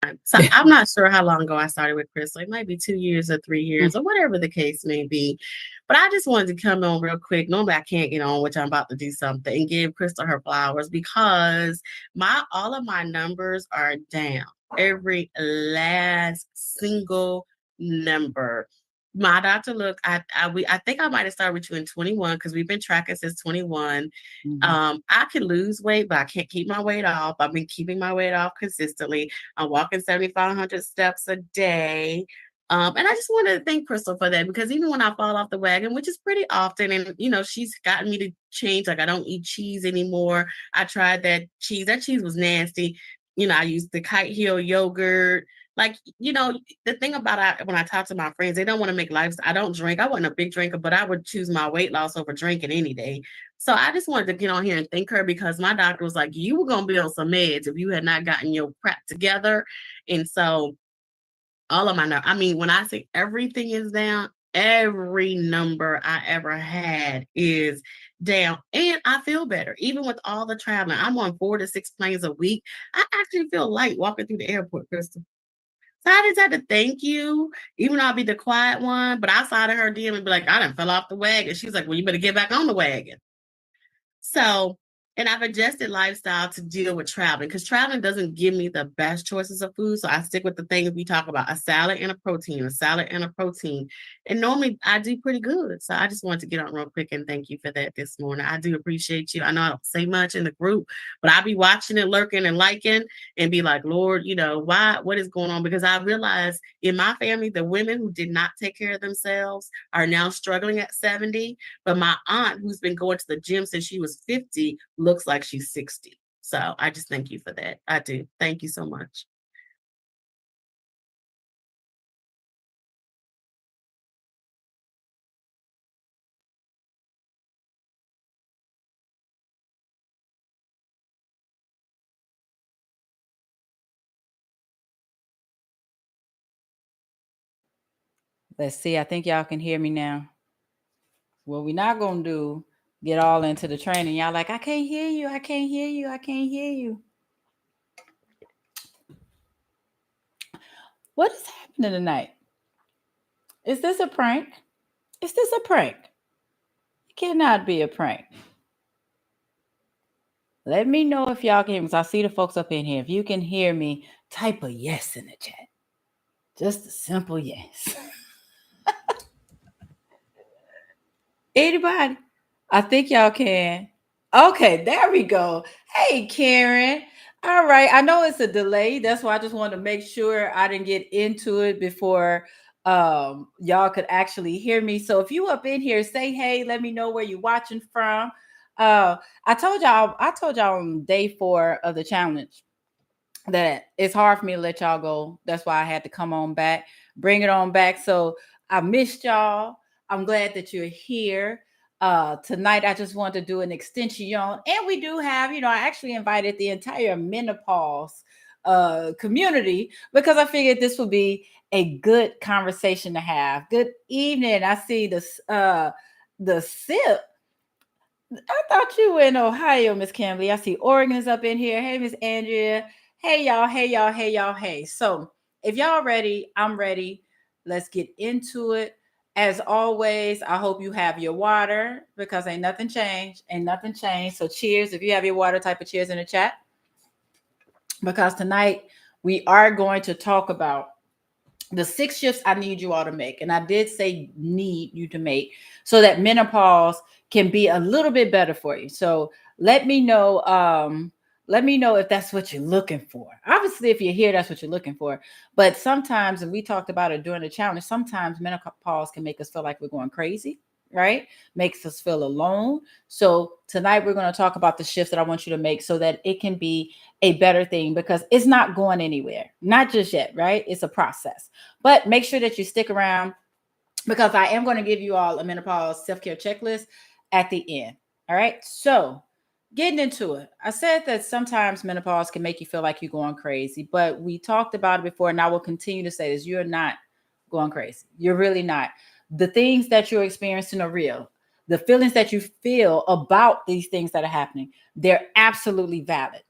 time. So I'm not sure how long ago I started with Crystal. It might be 2 years or 3 years or whatever the case may be. But I just wanted to come on real quick. Normally I can't get on, which I'm about to do something, and give Crystal her flowers because all of my numbers are down. Every last single number. My doctor looked. I think I might have started with you in 21 because we've been tracking since 21. I can lose weight, but I can't keep my weight off. I've been keeping my weight off consistently. I'm walking 7,500 steps a day. And I just wanted to thank Crystal for that because even when I fall off the wagon, which is pretty often, and she's gotten me to change. Like I don't eat cheese anymore. I tried that cheese. That cheese was nasty. I used the kite heel yogurt. Like, the thing about when I talk to my friends, they don't want to make lives. I don't drink. I wasn't a big drinker, but I would choose my weight loss over drinking any day. So I just wanted to get on here and thank her because my doctor was like, you were going to be on some meds if you had not gotten your crap together. And so all of when I say everything is down, every number I ever had is down. And I feel better. Even with all the traveling, I'm on 4 to 6 planes a week. I actually feel light walking through the airport, Crystal. So I just had to thank you, even though I'll be the quiet one. But I saw her DM and be like, I done fell off the wagon. She's like, well, you better get back on the wagon. So, and I've adjusted lifestyle to deal with traveling because traveling doesn't give me the best choices of food. So I stick with the things we talk about, a salad and a protein, a salad and a protein. And normally I do pretty good. So I just wanted to get on real quick and thank you for that this morning. I do appreciate you. I know I don't say much in the group, but I'll be watching and lurking and liking and be like, Lord, what is going on? Because I realized in my family, the women who did not take care of themselves are now struggling at 70. But my aunt, who's been going to the gym since she was 50, looks like she's 60. So I just thank you for that. I do. Thank you so much. Let's see. I think y'all can hear me now. What we're not going to do, get all into the training. Y'all like, I can't hear you. I can't hear you. I can't hear you. What is happening tonight? Is this a prank? Is this a prank? It cannot be a prank. Let me know if y'all can hear me. Because I see the folks up in here. If you can hear me, type a yes in the chat. Just a simple yes. Anybody? I think y'all can. Okay, there we go. Hey, Karen. All right. I know it's a delay. That's why I just wanted to make sure I didn't get into it before y'all could actually hear me. So if you up in here, say hey, let me know where you're watching from. I told y'all on day 4 of the challenge that it's hard for me to let y'all go. That's why I had to come on back, bring it on back. So I missed y'all. I'm glad that you're here. Tonight, I just wanted to do an extension, and we do have, I actually invited the entire menopause community because I figured this would be a good conversation to have. Good evening. I see the SIP. I thought you were in Ohio, Miss Campbell. I see Oregon's up in here. Hey, Miss Andrea. Hey, y'all. Hey, y'all. Hey, y'all. Hey. So if y'all ready, I'm ready. Let's get into it. As always, I hope you have your water because ain't nothing changed. Ain't nothing changed. So cheers. If you have your water, type of cheers in the chat. Because tonight we are going to talk about the 6 shifts I need you all to make. And I did say need you to make so that menopause can be a little bit better for you. So let me know if that's what you're looking for. Obviously, if you're here, that's what you're looking for. But sometimes, and we talked about it during the challenge, sometimes menopause can make us feel like we're going crazy, right? Makes us feel alone. So tonight we're going to talk about the shifts that I want you to make so that it can be a better thing because it's not going anywhere. Not just yet, right? It's a process. But make sure that you stick around because I am going to give you all a menopause self-care checklist at the end. All right. So getting into it, I said that sometimes menopause can make you feel like you're going crazy, but we talked about it before, and I will continue to say this. You're not going crazy. You're really not. The things that you're experiencing are real. The feelings that you feel about these things that are happening, they're absolutely valid.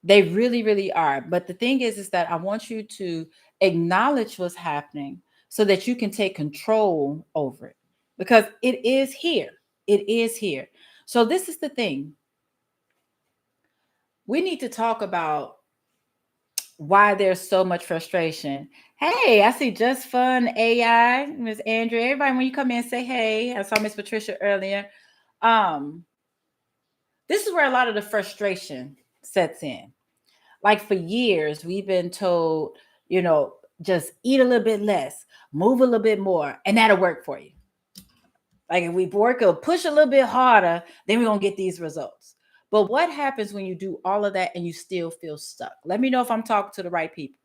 They really, really are. But the thing is that I want you to acknowledge what's happening so that you can take control over it because it is here. It is here. So, this is the thing we need to talk about why there's so much frustration. Hey, I see Just Fun AI, Miss Andrea. Everybody, when you come in, say hey. I saw Miss Patricia earlier. Um, this is where a lot of the frustration sets in. Like for years, we've been told, you know, just eat a little bit less, move a little bit more, and that'll work for you. Like if we work or push a little bit harder, then we're gonna get these results. But what happens when you do all of that and you still feel stuck? Let me know if I'm talking to the right people.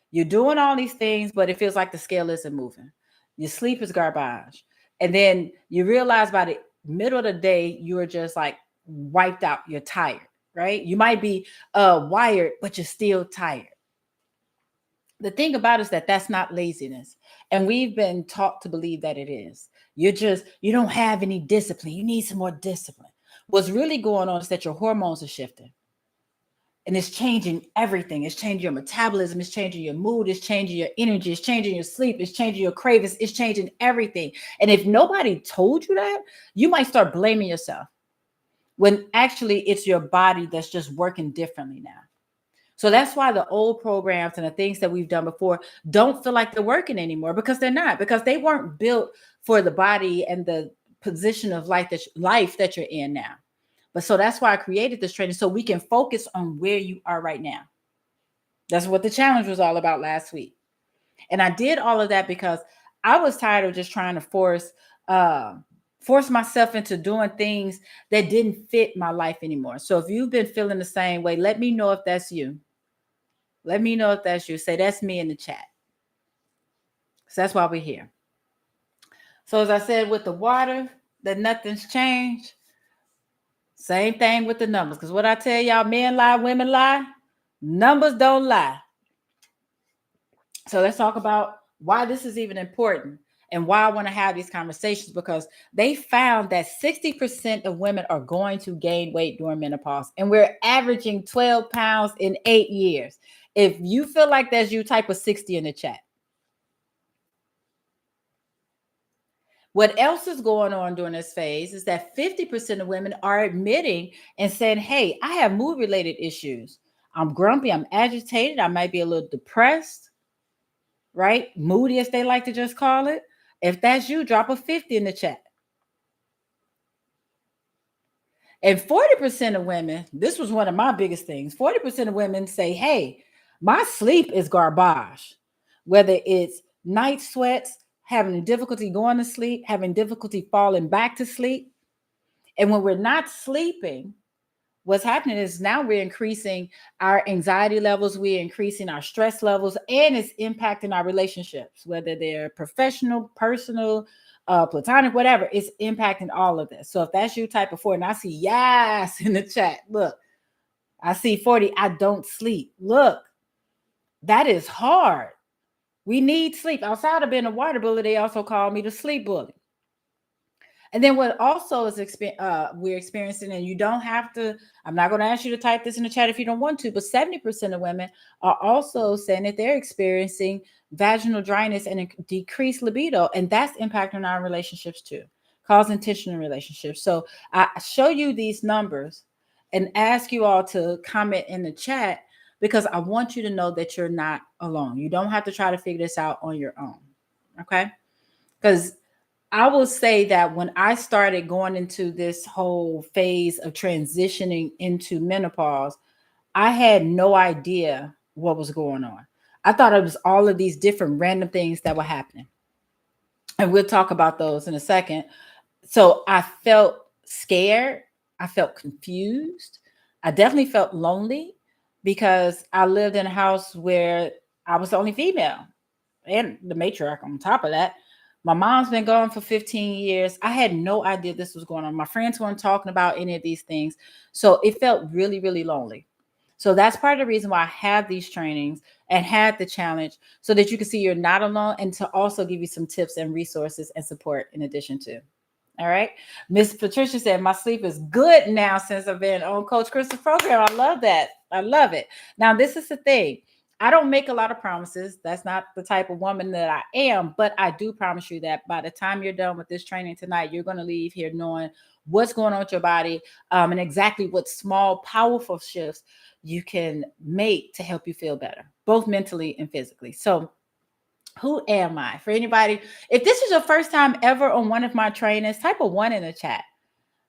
You're doing all these things, but it feels like the scale isn't moving. Your sleep is garbage. And then you realize by the middle of the day, you're just like wiped out. You're tired, right? You might be wired, but you're still tired. The thing about it is that that's not laziness. And we've been taught to believe that it is. You don't have any discipline. You need some more discipline. What's really going on is that your hormones are shifting and it's changing everything. It's changing your metabolism. It's changing your mood. It's changing your energy. It's changing your sleep. It's changing your cravings. It's changing everything. And if nobody told you that, you might start blaming yourself when actually it's your body that's just working differently now. So that's why the old programs and the things that we've done before don't feel like they're working anymore because they're not, because they weren't built for the body and the position of life that you're in now. But so that's why I created this training so we can focus on where you are right now. That's what the challenge was all about last week. And I did all of that because I was tired of just trying to force myself into doing things that didn't fit my life anymore. So if you've been feeling the same way, let me know if that's you. Let me know if that's you. Say that's me in the chat. So that's why we're here. So as I said with the water, that nothing's changed. Same thing with the numbers. Because what I tell y'all, men lie, women lie. Numbers don't lie. So let's talk about why this is even important and why I want to have these conversations, because they found that 60% of women are going to gain weight during menopause, and we're averaging 12 pounds in 8 years. If you feel like that's you, type of 60 in the chat. What else is going on during this phase is that 50% of women are admitting and saying, hey, I have mood related issues. I'm grumpy, I'm agitated, I might be a little depressed, right? Moody, as they like to just call it. If that's you, drop a 50 in the chat. And 40% of women, this was one of my biggest things, 40% of women say, hey, my sleep is garbage. Whether it's night sweats, having difficulty going to sleep, having difficulty falling back to sleep. And when we're not sleeping, what's happening is now we're increasing our anxiety levels, we're increasing our stress levels, and it's impacting our relationships, whether they're professional, personal, platonic, whatever. It's impacting all of this. So if that's you, type of 4, and I see yes in the chat. Look, I see 40. I don't sleep. Look, that is hard. We need sleep. Outside of being a water bully, they also call me the sleep bully. And then what also is we're experiencing, and you don't have to, I'm not going to ask you to type this in the chat if you don't want to, but 70% of women are also saying that they're experiencing vaginal dryness and a decreased libido. And that's impacting our relationships too, causing tension in relationships. So I show you these numbers and ask you all to comment in the chat because I want you to know that you're not alone. You don't have to try to figure this out on your own. Okay? Because I will say that when I started going into this whole phase of transitioning into menopause, I had no idea what was going on. I thought it was all of these different random things that were happening. And we'll talk about those in a second. So I felt scared. I felt confused. I definitely felt lonely because I lived in a house where I was the only female and the matriarch on top of that. My mom's been gone for 15 years. I had no idea this was going on. My friends weren't talking about any of these things. So it felt really, really lonely. So that's part of the reason why I have these trainings and had the challenge so that you can see you're not alone and to also give you some tips and resources and support in addition to. All right. Miss Patricia said, my sleep is good now since I've been on Coach Crystal's program. I love that. I love it. Now, this is the thing. I don't make a lot of promises. That's not the type of woman that I am, but I do promise you that by the time you're done with this training tonight, you're going to leave here knowing what's going on with your body, and exactly what small, powerful shifts you can make to help you feel better, both mentally and physically. So, who am I? For anybody, if this is your first time ever on one of my trainings, type a one in the chat,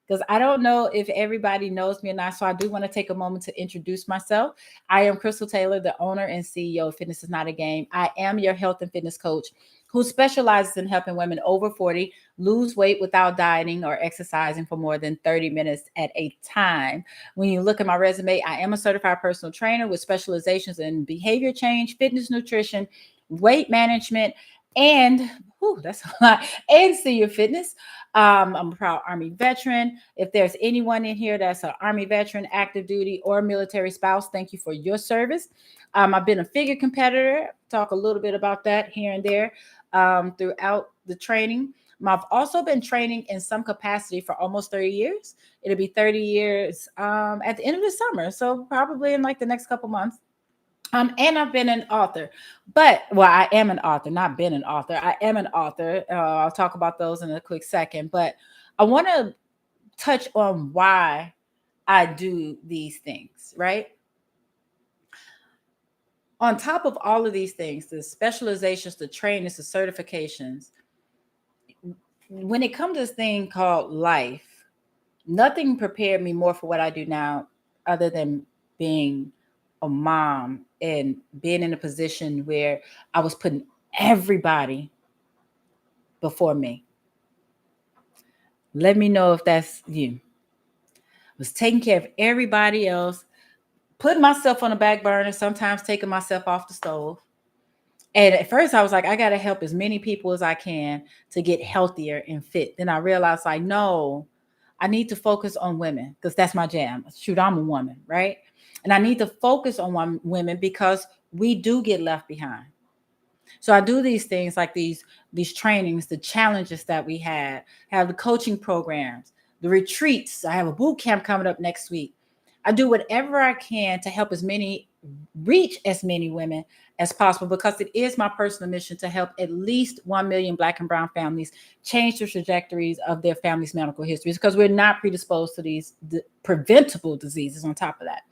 because I don't know if everybody knows me or not. So I do want to take a moment to introduce myself. I am Crystal Taylor, the owner and CEO of Fitness is Not a Game. I am your health and fitness coach who specializes in helping women over 40 lose weight without dieting or exercising for more than 30 minutes at a time. When you look at my resume, I am a certified personal trainer with specializations in behavior change, fitness, nutrition, weight management, and that's a lot, and senior fitness. I'm a proud Army veteran. If there's anyone in here that's an Army veteran, active duty, or military spouse, thank you for your service. I've been a figure competitor. Talk a little bit about that here and there throughout the training. I've also been training in some capacity for almost 30 years. It'll be 30 years at the end of the summer. So probably in like the next couple months. And I've been an author, I am an author, not been an author. I am an author. I'll talk about those in a quick second, but I want to touch on why I do these things, right? On top of all of these things, the specializations, the trainings, the certifications, when it comes to this thing called life, nothing prepared me more for what I do now other than being a mom and being in a position where I was putting everybody before me. Let me know if that's you. I was taking care of everybody else, putting myself on the back burner, sometimes taking myself off the stove. And at first I was like, I got to help as many people as I can to get healthier and fit. Then I realized, like, no, I need to focus on women because that's my jam. Shoot, I'm a woman, right? And I need to focus on women because we do get left behind. So I do these things like these trainings, the challenges that we have the coaching programs, the retreats. I have a boot camp coming up next week. I do whatever I can to help reach as many women as possible because it is my personal mission to help at least 1 million Black and Brown families change the trajectories of their family's medical histories because we're not predisposed to these preventable diseases on top of that.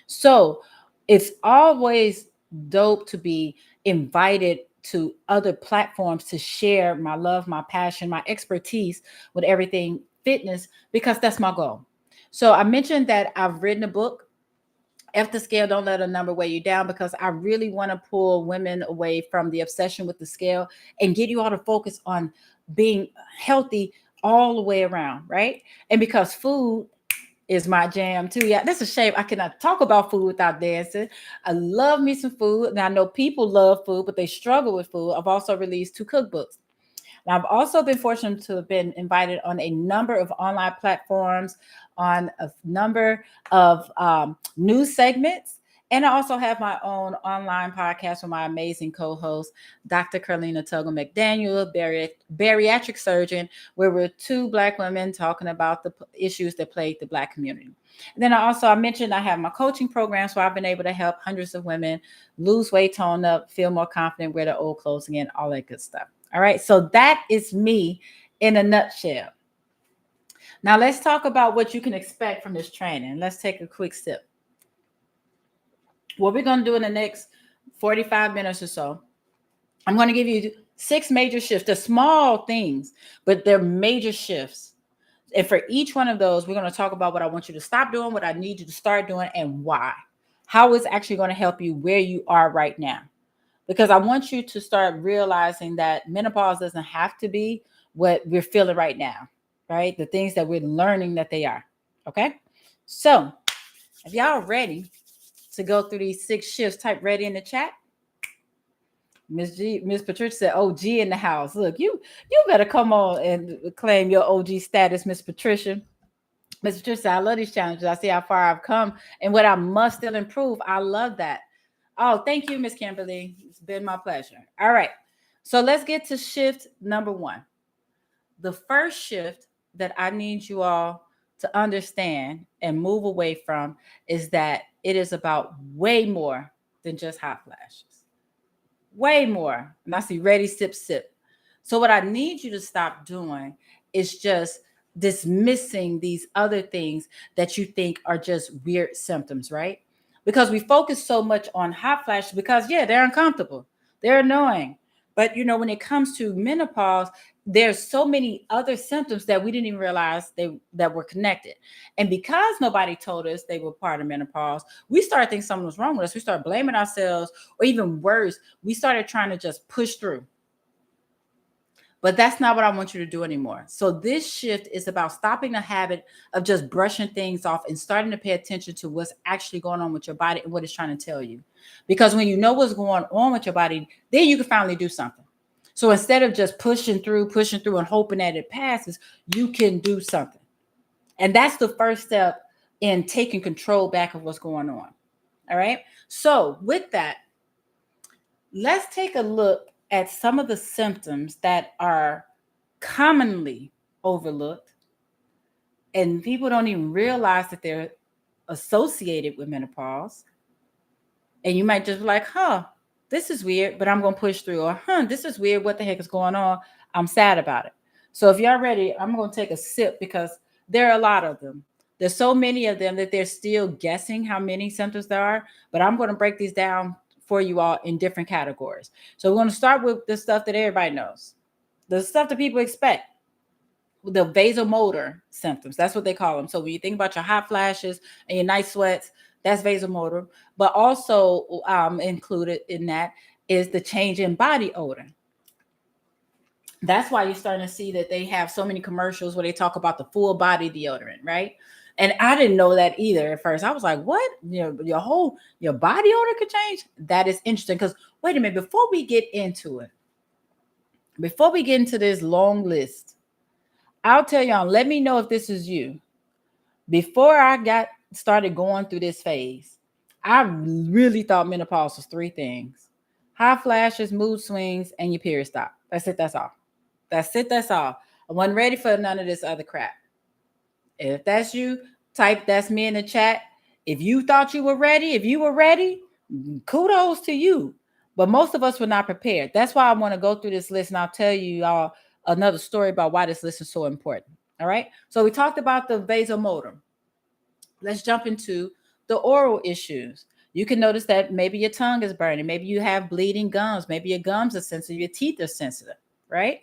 So it's always dope to be invited to other platforms to share my love, my passion, my expertise with everything fitness, because that's my goal. So I mentioned that I've written a book, F the Scale, Don't Let a Number Weigh You Down, because I really want to pull women away from the obsession with the scale and get you all to focus on being healthy all the way around, right? And because food is my jam too. Yeah, that's a shame. I cannot talk about food without dancing. I love me some food. And I know people love food, but they struggle with food. I've also released 2 cookbooks. Now, I've also been fortunate to have been invited on a number of online platforms, on a number of news segments. And I also have my own online podcast with my amazing co-host, Dr. Carlina Tuggle McDaniel, bariatric surgeon, where we're 2 Black women talking about the issues that plague the Black community. And then I mentioned I have my coaching program, so I've been able to help hundreds of women lose weight, tone up, feel more confident, wear their old clothes again, all that good stuff. All right, so that is me in a nutshell. Now let's talk about what you can expect from this training. Let's take a quick sip. What we're going to do in the next 45 minutes or so, I'm going to give you 6 major shifts. They're small things, but they're major shifts. And for each one of those, we're going to talk about what I want you to stop doing, what I need you to start doing, and why. How it's actually going to help you where you are right now. Because I want you to start realizing that menopause doesn't have to be what we're feeling right now, right? The things that we're learning that they are. Okay. So if y'all ready to go through these 6 shifts, type ready in the chat. Miss Patricia said, OG in the house. Look, you better come on and claim your OG status, Miss Patricia. Miss Patricia, I love these challenges. I see how far I've come and what I must still improve. I love that. Oh, thank you, Miss Kimberly. It's been my pleasure. All right. So let's get to shift number 1. The first shift that I need you all to understand and move away from is that it is about way more than just hot flashes. Way more. And I see ready, sip, sip. So, what I need you to stop doing is just dismissing these other things that you think are just weird symptoms, right? Because we focus so much on hot flashes because, yeah, they're uncomfortable, they're annoying. But, when it comes to menopause, there's so many other symptoms that we didn't even realize that were connected. And because nobody told us they were part of menopause, we started thinking something was wrong with us. We started blaming ourselves, or even worse, we started trying to just push through. But that's not what I want you to do anymore. So this shift is about stopping the habit of just brushing things off and starting to pay attention to what's actually going on with your body and what it's trying to tell you. Because when you know what's going on with your body, then you can finally do something. So instead of just pushing through and hoping that it passes, you can do something. And that's the first step in taking control back of what's going on. All right. So with that, let's take a look at some of the symptoms that are commonly overlooked and people don't even realize that they're associated with menopause. And you might just be like, this is weird, but I'm going to push through. Or, this is weird. What the heck is going on? I'm sad about it. So if y'all ready, I'm going to take a sip because there are a lot of them. There's so many of them that they're still guessing how many symptoms there are, but I'm going to break these down for you all in different categories. So we're going to start with the stuff that everybody knows, the stuff that people expect, the vasomotor symptoms. That's what they call them. So when you think about your hot flashes and your night sweats, that's vasomotor. But also included in that is the change in body odor. That's why you're starting to see that they have so many commercials where they talk about the full body deodorant, right? And I didn't know that either at first. I was like, what? Your body odor could change? That is interesting because wait a minute, before we get into this long list, I'll tell y'all, let me know if this is you. Before I got started going through this phase, I really thought menopause was three things: hot flashes, mood swings, and your period stop. That's it. That's all. That's it. That's all. I wasn't ready for none of this other crap. If that's you, type that's me in the chat. If you thought if you were ready, kudos to you. But most of us were not prepared. That's why I want to go through this list and I'll tell you all another story about why this list is so important. All right. So we talked about the vasomotor. Let's jump into the oral issues. You can notice that maybe your tongue is burning. Maybe you have bleeding gums. Maybe your gums are sensitive. Your teeth are sensitive, right?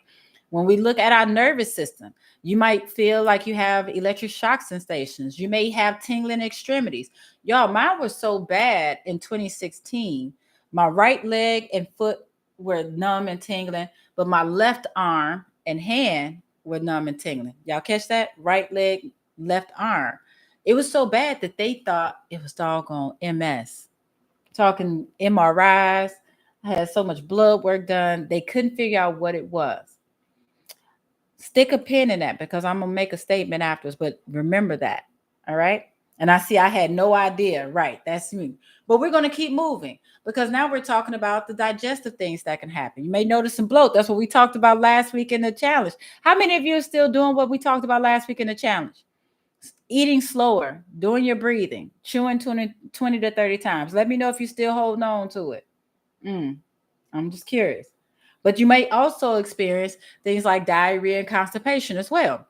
When we look at our nervous system, you might feel like you have electric shock sensations. You may have tingling extremities. Y'all, mine was so bad in 2016. My right leg and foot were numb and tingling, but my left arm and hand were numb and tingling. Y'all catch that? Right leg, left arm. It was so bad that they thought it was doggone MS. Talking MRIs, I had so much blood work done. They couldn't figure out what it was. Stick a pin in that because I'm going to make a statement afterwards, but remember that. All right. And I see I had no idea. Right. That's me. But we're going to keep moving because now we're talking about the digestive things that can happen. You may notice some bloat. That's what we talked about last week in the challenge. How many of you are still doing what we talked about last week in the challenge? Eating slower, doing your breathing, chewing 20 to 30 times. Let me know if you're still holding on to it. I'm just curious. But you may also experience things like diarrhea and constipation as well.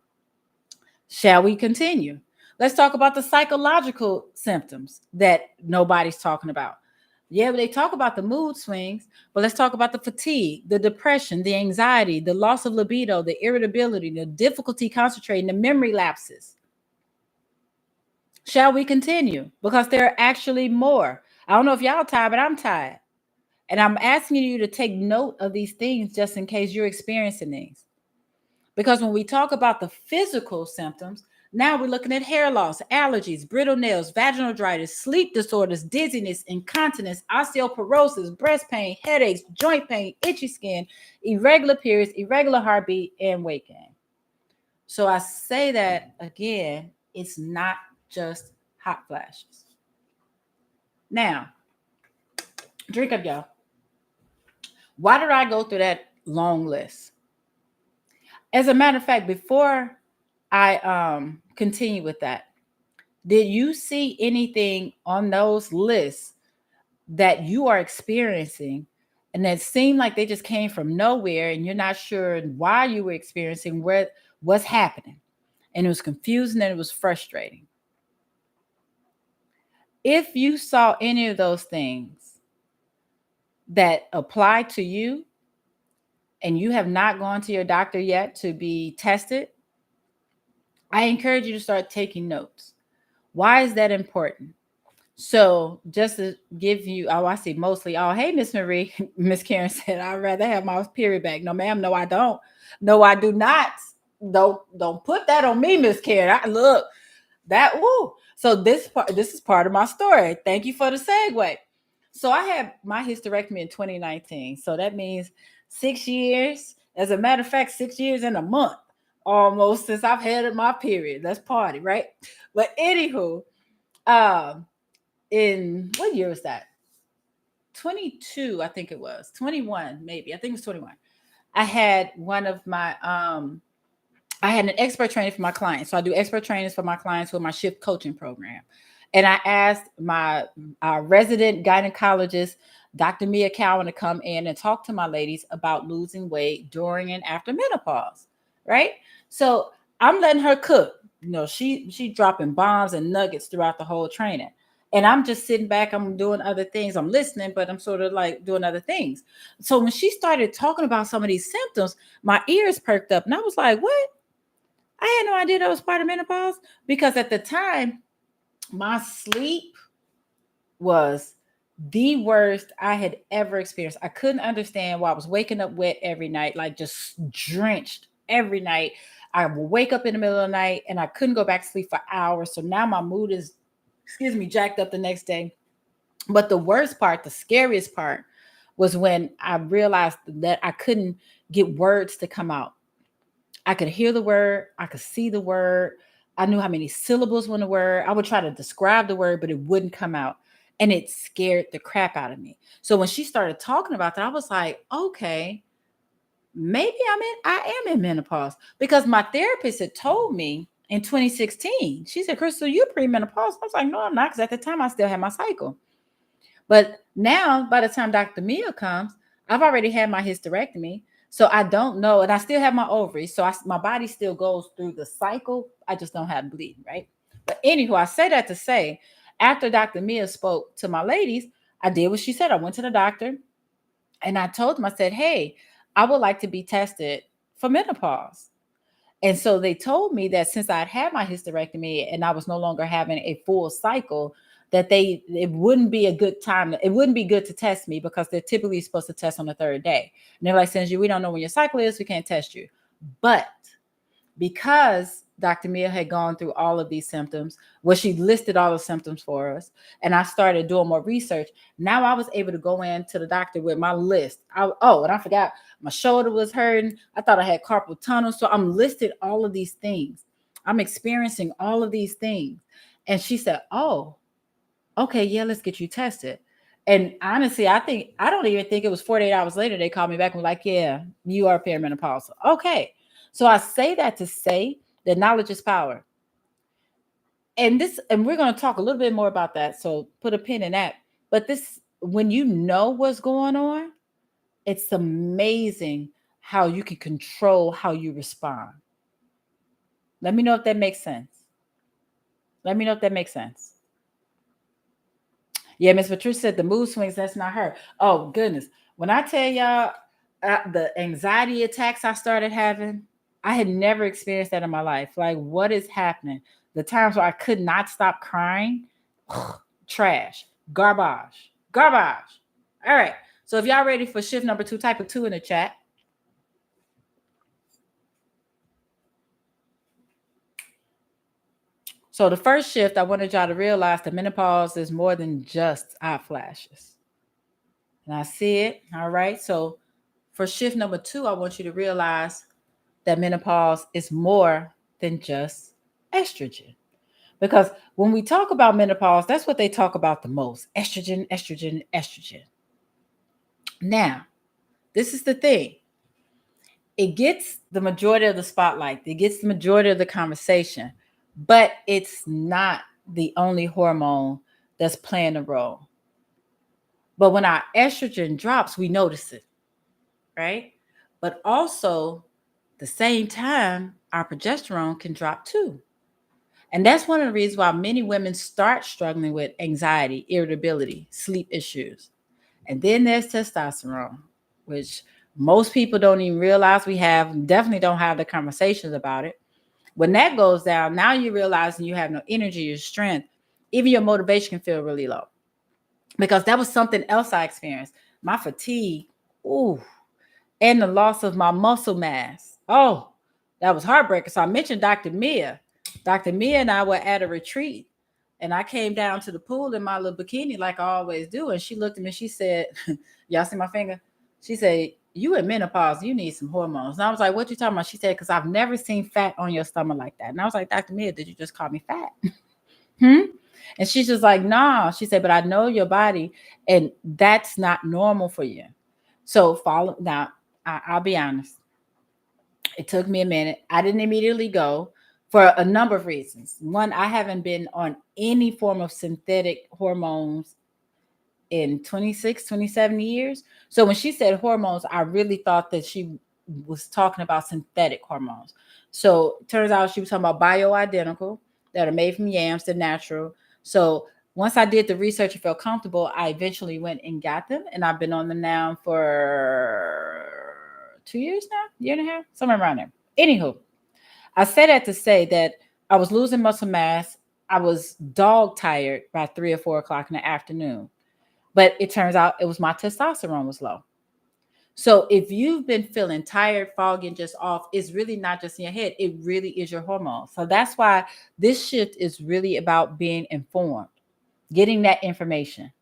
Shall we continue? Let's talk about the psychological symptoms that nobody's talking about. Yeah, they talk about the mood swings, but let's talk about the fatigue, the depression, the anxiety, the loss of libido, the irritability, the difficulty concentrating, the memory lapses. Shall we continue? Because there are actually more. I don't know if y'all tired, but I'm tired. And I'm asking you to take note of these things just in case you're experiencing these. Because when we talk about the physical symptoms, now we're looking at hair loss, allergies, brittle nails, vaginal dryness, sleep disorders, dizziness, incontinence, osteoporosis, breast pain, headaches, joint pain, itchy skin, irregular periods, irregular heartbeat, and weight gain. So I say that again, it's not just hot flashes. Now, drink up, y'all. Why did I go through that long list? As a matter of fact, before I continue with that. Did you see anything on those lists that you are experiencing and that seemed like they just came from nowhere and you're not sure why you were experiencing what's happening? And it was confusing and it was frustrating. If you saw any of those things that apply to you and you have not gone to your doctor yet to be tested, I encourage you to start taking notes. Why is that important? So just to give you, oh, I see mostly, oh, hey, Miss Marie, Miss Karen said, I'd rather have my period back. No, ma'am, no, I don't. No, I do not. Don't put that on me, Miss Karen. Look, that woo. So this is part of my story. Thank you for the segue. So I had my hysterectomy in 2019. So that means 6 years. As a matter of fact, 6 years and a month almost since I've had my period. Let's party, right? But anywho, um, in what year was that? 22, I think it was. 21, maybe. I think it was 21. I had one of my I had an expert training for my clients. So I do expert trainings for my clients with my shift coaching program. And I asked my resident gynecologist, Dr. Mia Cowan, to come in and talk to my ladies about losing weight during and after menopause, right? So I'm letting her cook. You know, she dropping bombs and nuggets throughout the whole training. And I'm just sitting back, I'm doing other things. I'm listening, but I'm sort of like doing other things. So when she started talking about some of these symptoms, my ears perked up and I was like, what? I had no idea that was part of menopause because at the time, my sleep was the worst I had ever experienced. I couldn't understand why I was waking up wet every night, like just drenched every night. I would wake up in the middle of the night and I couldn't go back to sleep for hours. So now my mood is, jacked up the next day. But the worst part, the scariest part, was when I realized that I couldn't get words to come out. I could hear the word, I could see the word, I knew how many syllables were in the word. I would try to describe the word, but it wouldn't come out. And it scared the crap out of me. So when she started talking about that, I was like, okay, maybe I am in menopause. Because my therapist had told me in 2016, she said, Crystal, you're premenopausal. I was like, no, I'm not, because at the time I still had my cycle. But now, by the time Dr. Mia comes, I've already had my hysterectomy. So I don't know. And I still have my ovaries. So my body still goes through the cycle. I just don't have bleeding, right? But anywho, I say that to say, after Dr. Mia spoke to my ladies, I did what she said. I went to the doctor and I told them, I said, hey, I would like to be tested for menopause. And so they told me that since I'd had my hysterectomy and I was no longer having a full cycle, that it wouldn't be a good time. It wouldn't be good to test me because they're typically supposed to test on the third day. And they're like, since we don't know when your cycle is, we can't test you. But because Dr. Mia had gone through all of these symptoms, well, she listed all the symptoms for us, and I started doing more research. Now I was able to go in to the doctor with my list. And I forgot, my shoulder was hurting. I thought I had carpal tunnel. So I'm listed all of these things. I'm experiencing all of these things. And she said, oh, okay, yeah, let's get you tested. And honestly, I don't even think it was 48 hours later, they called me back and were like, yeah, you are perimenopausal. Okay. So I say that to say that knowledge is power. And we're going to talk a little bit more about that. So put a pin in that. But when you know what's going on, it's amazing how you can control how you respond. Let me know if that makes sense. Let me know if that makes sense. Yeah, Miss Patricia said the mood swings, that's not her. Oh, goodness. When I tell y'all the anxiety attacks I started having, I had never experienced that in my life. Like, what is happening? The times where I could not stop crying, trash, garbage, garbage. All right. So if y'all ready for shift number 2, type of 2 in the chat. So the first shift, I wanted y'all to realize that menopause is more than just hot flashes. And I see it. All right. So for shift number 2, I want you to realize that menopause is more than just estrogen. Because when we talk about menopause, that's what they talk about the most. Estrogen, estrogen, estrogen. Now, this is the thing. It gets the majority of the spotlight, it gets the majority of the conversation, but it's not the only hormone that's playing a role. But when our estrogen drops, we notice it, right? But also, the same time, our progesterone can drop too. And that's one of the reasons why many women start struggling with anxiety, irritability, sleep issues. And then there's testosterone, which most people don't even realize we have, definitely don't have the conversations about it. When that goes down, now you realize you have no energy, your strength, even your motivation can feel really low. Because that was something else I experienced. My fatigue, ooh, and the loss of my muscle mass. Oh, that was heartbreaking. So I mentioned Dr. Mia. Dr. Mia and I were at a retreat, and I came down to the pool in my little bikini like I always do. And she looked at me. She said, "Y'all see my finger?" She said, "You in menopause? You need some hormones." And I was like, "What you talking about?" She said, "Because I've never seen fat on your stomach like that." And I was like, "Dr. Mia, did you just call me fat?" Hmm? And she's just like, "Nah." She said, "But I know your body, and that's not normal for you." So follow now. I'll be honest. It took me a minute. I didn't immediately go for a number of reasons. One, I haven't been on any form of synthetic hormones in 26, 27 years. So when she said hormones, I really thought that she was talking about synthetic hormones. So it turns out she was talking about bioidentical that are made from yams, they're natural. So once I did the research and felt comfortable, I eventually went and got them. And I've been on them now for 2 years now, year and a half, somewhere around there. Anywho, I say that to say that I was losing muscle mass. I was dog tired by 3 or 4 o'clock in the afternoon. But it turns out it was my testosterone was low. So if you've been feeling tired, foggy, and just off, it's really not just in your head. It really is your hormones. So that's why this shift is really about being informed, getting that information.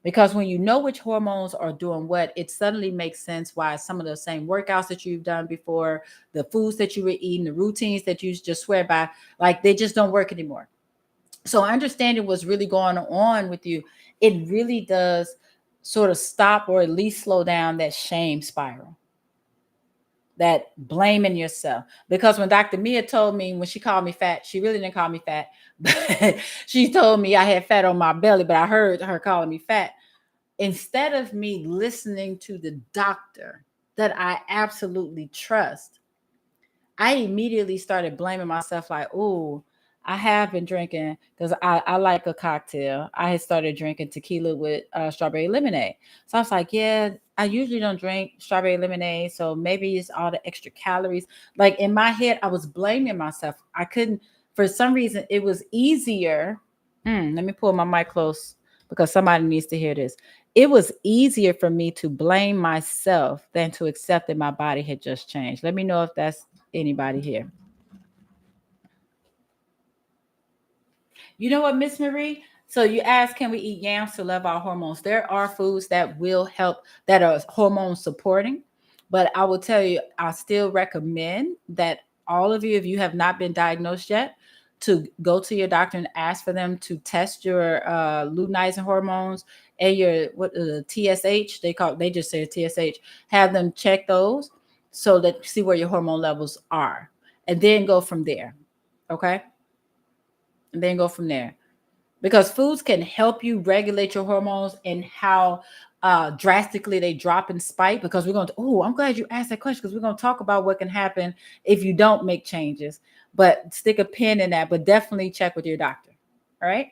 Because when you know which hormones are doing what, it suddenly makes sense why some of the same workouts that you've done before, the foods that you were eating, the routines that you just swear by, like they just don't work anymore. So understanding what's really going on with you, it really does sort of stop or at least slow down that shame spiral, that blaming yourself. Because when Dr. Mia told me, when she called me fat, she really didn't call me fat, but she told me I had fat on my belly, but I heard her calling me fat. Instead of me listening to the doctor that I absolutely trust, I immediately started blaming myself like, oh, I have been drinking because I like a cocktail. I had started drinking tequila with strawberry lemonade. So I was like, yeah, I usually don't drink strawberry lemonade. So maybe it's all the extra calories. Like in my head, I was blaming myself. I couldn't, for some reason, it was easier. Let me pull my mic close because somebody needs to hear this. It was easier for me to blame myself than to accept that my body had just changed. Let me know if that's anybody here. You know what, Miss Marie? So you asked, can we eat yams to level our hormones? There are foods that will help, that are hormone supporting, but I will tell you, I still recommend that all of you, if you have not been diagnosed yet, to go to your doctor and ask for them to test your luteinizing hormones and your what TSH. They just say TSH. Have them check those so that see where your hormone levels are, and then go from there. Okay, and then go from there because foods can help you regulate your hormones and how drastically they drop and spike. Because we're going to, oh, I'm glad you asked that question because we're going to talk about what can happen if you don't make changes. But stick a pin in that, but definitely check with your doctor. All right.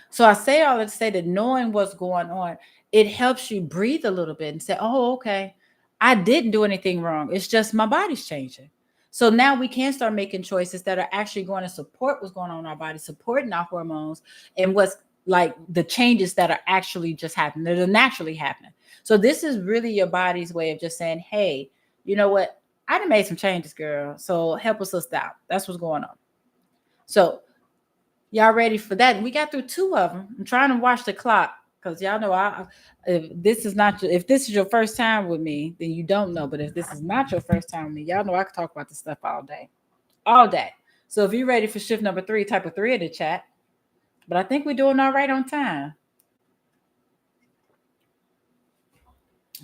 So I say all that to say that knowing what's going on, it helps you breathe a little bit and say, oh, okay, I didn't do anything wrong. It's just my body's changing. So now we can start making choices that are actually going to support what's going on in our body, supporting our hormones and what's like the changes that are actually just happening, that are naturally happening. So this is really your body's way of just saying, hey, you know what? I done made some changes, girl. So help us out. That's what's going on. So y'all ready for that? We got through two of them. I'm trying to watch the clock because y'all know if this is not if this is your first time with me, then you don't know. But if this is not your first time with me, y'all know I can talk about this stuff all day, all day. So if you're ready for shift number 3, type of 3 in the chat. But I think we're doing all right on time.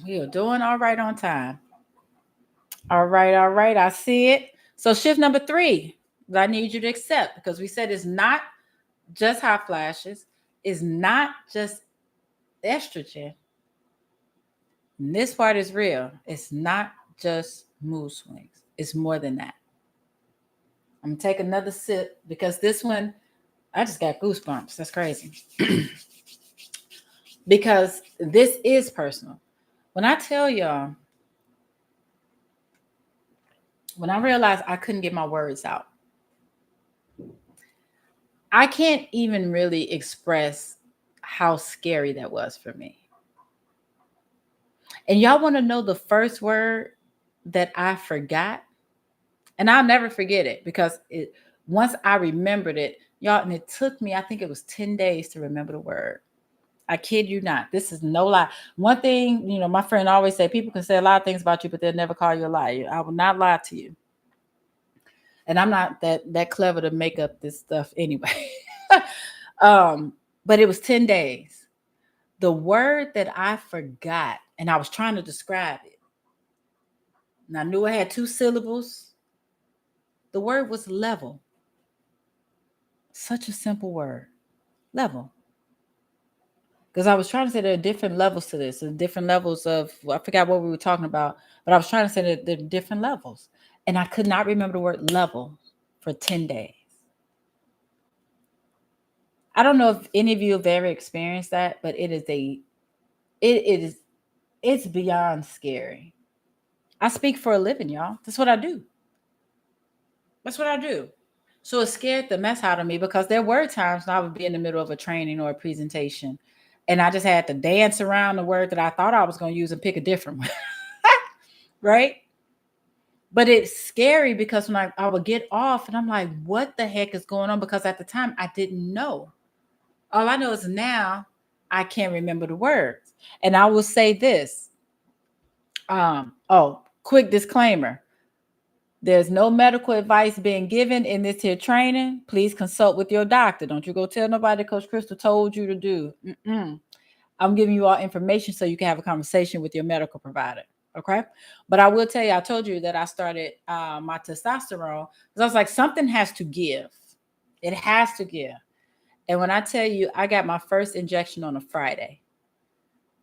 We are doing all right on time. All right. I see it. So shift number 3 that I need you to accept, because we said it's not just hot flashes, it's not just estrogen. And this part is real. It's not just mood swings. It's more than that. I'm gonna take another sip because this one, I just got goosebumps. That's crazy. Because this is personal. When I tell y'all, when I realized I couldn't get my words out, I can't even really express how scary that was for me. And y'all want to know the first word that I forgot? And I'll never forget it because once I remembered it, y'all, and it took me, I think it was 10 days to remember the word. I kid you not. This is no lie. One thing, my friend always say, people can say a lot of things about you, but they'll never call you a liar. I will not lie to you. And I'm not that clever to make up this stuff anyway. But it was 10 days. The word that I forgot, and I was trying to describe it, and I knew it had 2 syllables. The word was level. Such a simple word. Level. Because I was trying to say there are different levels to this, and different levels of, I forgot what we were talking about, but I was trying to say that there are different levels. And I could not remember the word level for 10 days. I don't know if any of you have ever experienced that, but it's beyond scary. I speak for a living, y'all. That's what I do. That's what I do. So it scared the mess out of me because there were times when I would be in the middle of a training or a presentation and I just had to dance around the word that I thought I was going to use and pick a different one. Right? But it's scary because when I would get off and I'm like, what the heck is going on? Because at the time I didn't know. All I know is now I can't remember the words. And I will say this. Quick disclaimer. There's no medical advice being given in this here training. Please consult with your doctor. Don't you go tell nobody Coach Crystal told you to do. I'm giving you all information so you can have a conversation with your medical provider. Okay. But I will tell you, I told you that I started my testosterone because I was like, something has to give. It has to give. And when I tell you, I got my first injection on a Friday.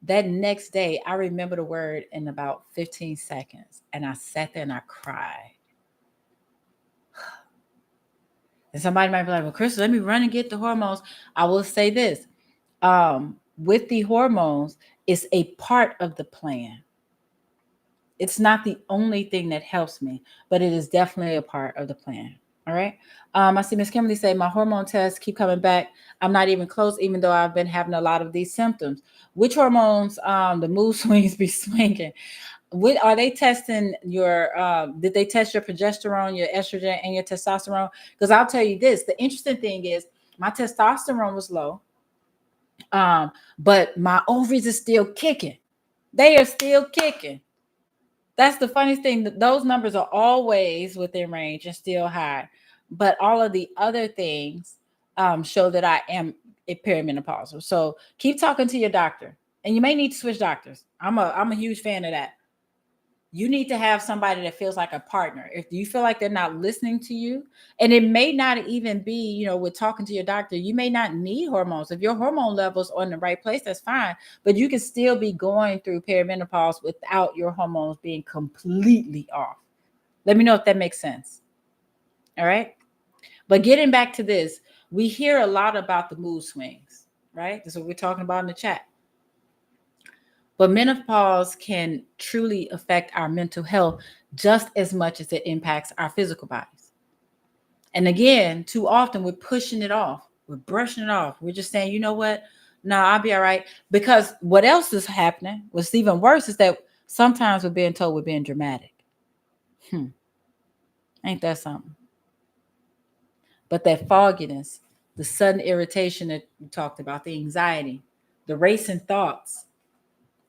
That next day, I remember the word in about 15 seconds. And I sat there and I cried. And somebody might be like, well, Crystal, let me run and get the hormones. I will say this. With the hormones, it's a part of the plan. It's not the only thing that helps me, but it is definitely a part of the plan. All right. I see Miss Kimberly say my hormone tests keep coming back. I'm not even close, even though I've been having a lot of these symptoms. Which hormones? The mood swings be swinging. Are they testing your? Did they test your progesterone, your estrogen, and your testosterone? Because I'll tell you this: the interesting thing is my testosterone was low, but my ovaries are still kicking. They are still kicking. That's the funniest thing. Those numbers are always within range and still high, but all of the other things show that I am perimenopausal. So keep talking to your doctor, and you may need to switch doctors. I'm a huge fan of that. You need to have somebody that feels like a partner. If you feel like they're not listening to you, and it may not even be, with talking to your doctor, you may not need hormones. If your hormone levels are in the right place, that's fine. But you can still be going through perimenopause without your hormones being completely off. Let me know if that makes sense. All right. But getting back to this, we hear a lot about the mood swings, right? That's what we're talking about in the chat. But menopause can truly affect our mental health just as much as it impacts our physical bodies. And again, too often we're pushing it off. We're brushing it off. We're just saying, you know what? No, I'll be all right. Because what else is happening? What's even worse is that sometimes we're being told we're being dramatic. Ain't that something? But that fogginess, the sudden irritation that you talked about, the anxiety, the racing thoughts,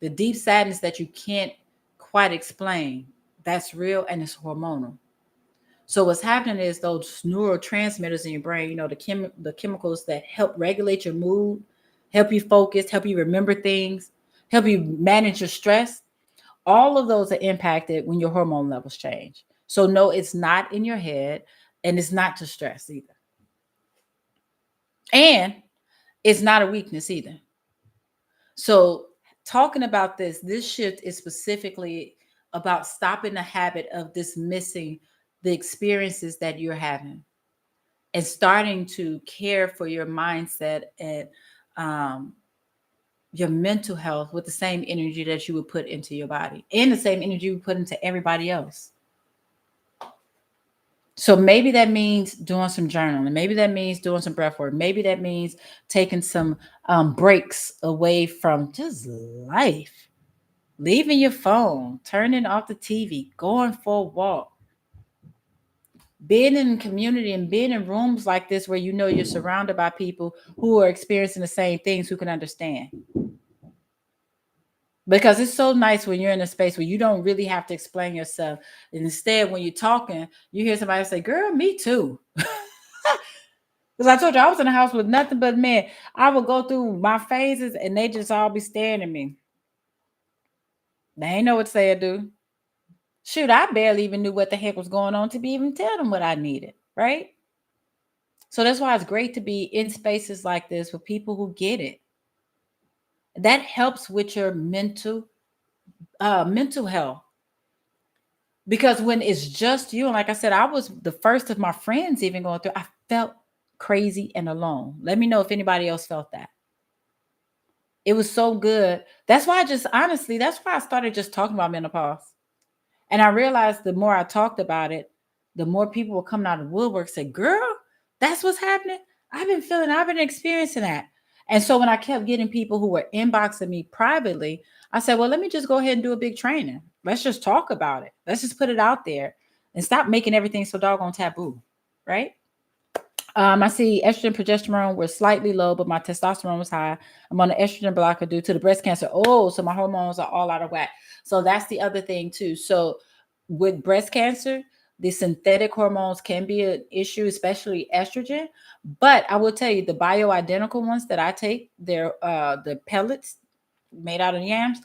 the deep sadness that you can't quite explain, that's real and it's hormonal. So what's happening is those neurotransmitters in your brain, the chemicals that help regulate your mood, help you focus, help you remember things, help you manage your stress, All of those are impacted when your hormone levels change. So no, it's not in your head, and it's not to stress either. And it's not a weakness either. So talking about this shift is specifically about stopping the habit of dismissing the experiences that you're having and starting to care for your mindset and um, your mental health with the same energy that you would put into your body and the same energy you put into everybody else. So maybe that means doing some journaling. Maybe that means doing some breath work. Maybe that means taking some breaks away from just life, leaving your phone, turning off the TV, going for a walk, being in community and being in rooms like this where you know you're surrounded by people who are experiencing the same things, who can understand. Because it's so nice when you're in a space where you don't really have to explain yourself. And instead, when you're talking, you hear somebody say, "Girl, me too." Because I told you I was in the house with nothing but men. I would go through my phases and they just all be staring at me. They ain't know what to say or do. Shoot, I barely even knew what the heck was going on to be even tell them what I needed, right? So that's why it's great to be in spaces like this with people who get it. That helps with your mental health. Because when it's just you, and like I said, I was the first of my friends even going through, I felt crazy and alone. Let me know if anybody else felt that. It was so good. That's why I just honestly, that's why I started just talking about menopause. And I realized the more I talked about it, the more people were coming out of the woodwork say, "Girl, that's what's happening. I've been experiencing that." And so when I kept getting people who were inboxing me privately, I said, "Well, let me just go ahead and do a big training. Let's just talk about it. Let's just put it out there and stop making everything so doggone taboo." Right? I see estrogen progesterone were slightly low, but my testosterone was high. I'm on an estrogen blocker due to the breast cancer. Oh, so my hormones are all out of whack. So that's the other thing too. So with breast cancer, the synthetic hormones can be an issue, especially estrogen. But I will tell you, the bioidentical ones that I take, they're the pellets made out of yams.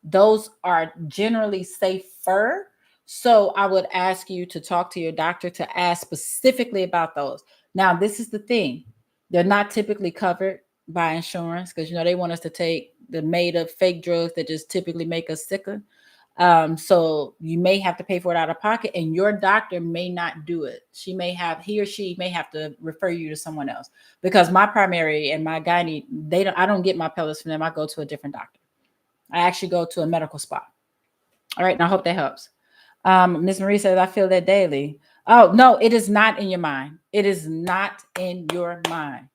Those are generally safer. So I would ask you to talk to your doctor to ask specifically about those. Now, this is the thing. They're not typically covered by insurance because, you know, they want us to take the made up fake drugs that just typically make us sicker. So you may have to pay for it out of pocket, and your doctor may not do it. He or she may have to refer you to someone else because my primary and my gynae, I don't get my pellets from them. I go to a different doctor. I actually go to a medical spa. All right. And I hope that helps. Miss Marie says, "I feel that daily." Oh, no, it is not in your mind. It is not in your mind.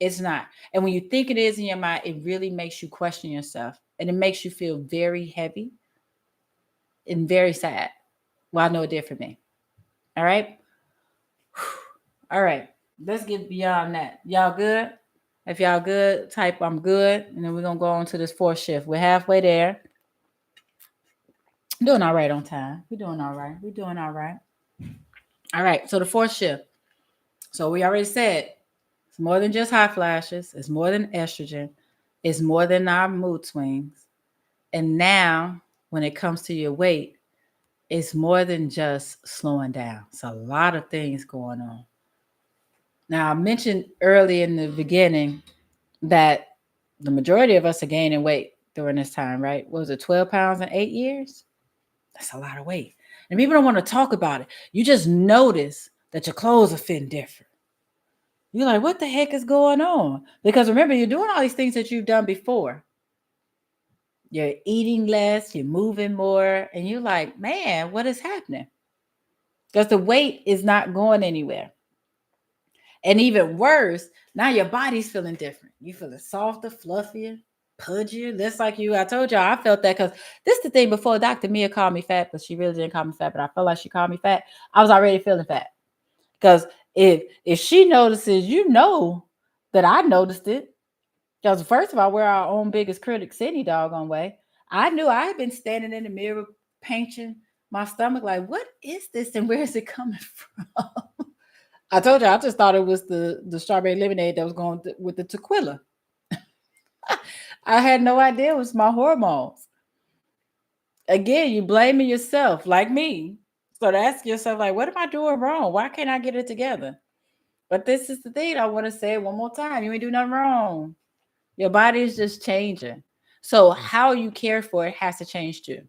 It's not. And when you think it is in your mind, it really makes you question yourself and it makes you feel very heavy and very sad. Well, I know it did for me. All right. All right. Let's get beyond that. Y'all good? If y'all good, type "I'm good." And then we're going to go on to this fourth shift. We're halfway there. Doing all right on time. We're doing all right. We're doing all right. All right. So the fourth shift. So we already said it's more than just hot flashes. It's more than estrogen. It's more than our mood swings. And now, when it comes to your weight, it's more than just slowing down. It's a lot of things going on. Now, I mentioned early in the beginning that the majority of us are gaining weight during this time, right? What was it, 12 pounds in 8 years? That's a lot of weight. And people don't want to talk about it. You just notice that your clothes are fitting different. You're like, what the heck is going on? Because remember, you're doing all these things that you've done before. You're eating less, you're moving more, and you're like, man, what is happening? Because the weight is not going anywhere. And even worse, now your body's feeling different. You feeling softer, fluffier, pudgier, less like you. I told y'all I felt that because this is the thing before Dr. Mia called me fat, but she really didn't call me fat, but I felt like she called me fat. I was already feeling fat. Because if she notices, you know that I noticed it. Because first of all, we're our own biggest critics any doggone way. I knew I had been standing in the mirror painting my stomach like, what is this and where is it coming from? I told you I just thought it was the strawberry lemonade that was going with the tequila. I had no idea it was my hormones. Again, you blaming yourself like me. So to ask yourself, like, what am I doing wrong? Why can't I get it together? But this is the thing. I want to say it one more time. You ain't do nothing wrong. Your body is just changing. So how you care for it has to change too.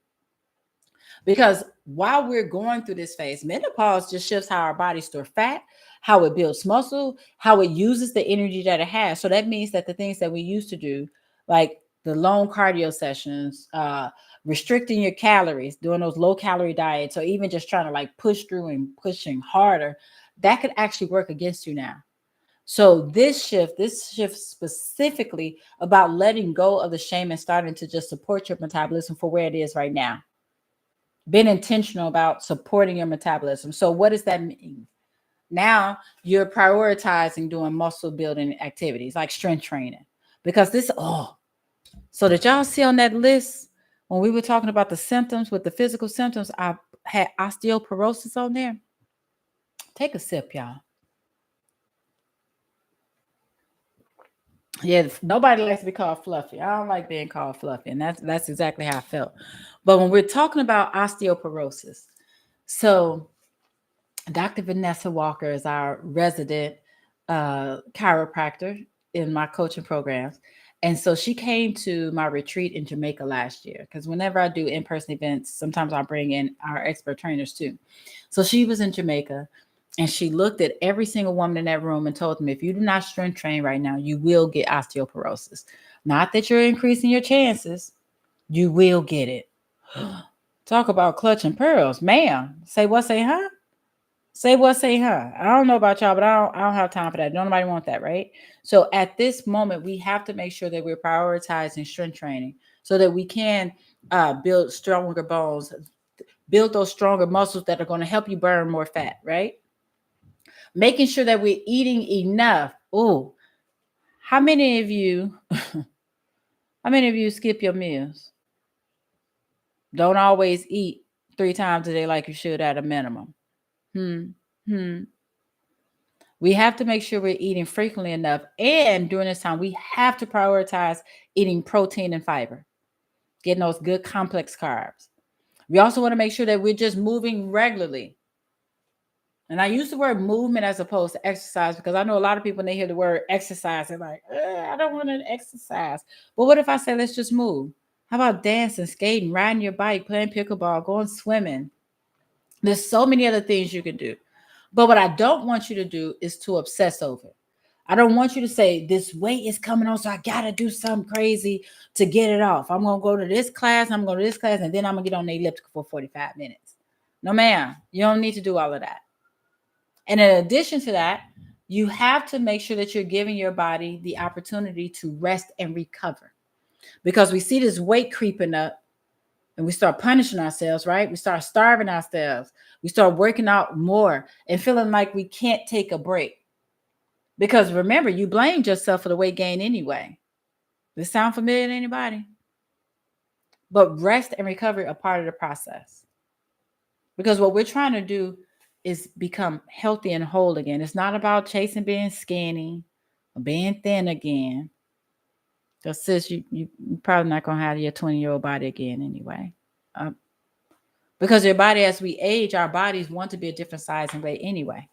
Because while we're going through this phase, menopause just shifts how our body store fat, how it builds muscle, how it uses the energy that it has. So that means that the things that we used to do, like the long cardio sessions, restricting your calories, doing those low calorie diets, or even just trying to like push through and pushing harder, that could actually work against you now. So this shift specifically about letting go of the shame and starting to just support your metabolism for where it is right now. Been intentional about supporting your metabolism. So what does that mean? Now you're prioritizing doing muscle building activities like strength training. Because so did y'all see on that list when we were talking about the symptoms with the physical symptoms, I had osteoporosis on there. Take a sip, y'all. Yeah, nobody likes to be called fluffy. I don't like being called fluffy, and that's exactly how I felt. But when we're talking about osteoporosis, so Dr. Vanessa Walker is our resident chiropractor in my coaching programs. And so she came to my retreat in Jamaica last year because whenever I do in person events, sometimes I bring in our expert trainers too. So she was in Jamaica and she looked at every single woman in that room and told them, if you do not strength train right now, you will get osteoporosis. Not that you're increasing your chances, you will get it. Talk about clutching pearls. Ma'am, say what, say huh? Say what, say huh? I don't know about y'all, but I don't have time for that. Don't nobody want that, right? So at this moment, we have to make sure that we're prioritizing strength training so that we can build stronger bones, build those stronger muscles that are going to help you burn more fat, right? Making sure that we're eating enough. Oh, how many of you, how many of you skip your meals? Don't always eat 3 times a day like you should at a minimum. Hmm. Hmm. We have to make sure we're eating frequently enough. And during this time, we have to prioritize eating protein and fiber, getting those good complex carbs. We also want to make sure that we're just moving regularly. And I use the word movement as opposed to exercise because I know a lot of people, when they hear the word exercise, they're like, I don't want to exercise. But what if I say, let's just move? How about dancing, skating, riding your bike, playing pickleball, going swimming? There's so many other things you can do. But what I don't want you to do is to obsess over it. I don't want you to say this weight is coming on, so I gotta do something crazy to get it off. I'm gonna go to this class, I'm gonna go to this class, and then I'm gonna get on the elliptical for 45 minutes. No, ma'am, you don't need to do all of that. And in addition to that, you have to make sure that you're giving your body the opportunity to rest and recover. Because we see this weight creeping up and we start punishing ourselves, right? We start starving ourselves. We start working out more and feeling like we can't take a break. Because remember, you blamed yourself for the weight gain anyway. Does this sound familiar to anybody? But rest and recovery are part of the process. Because what we're trying to do is become healthy and whole again. It's not about chasing being skinny or being thin again. Because sis, you're probably not going to have your 20-year-old body again anyway. Um, because your body, as we age, our bodies want to be a different size and weight anyway.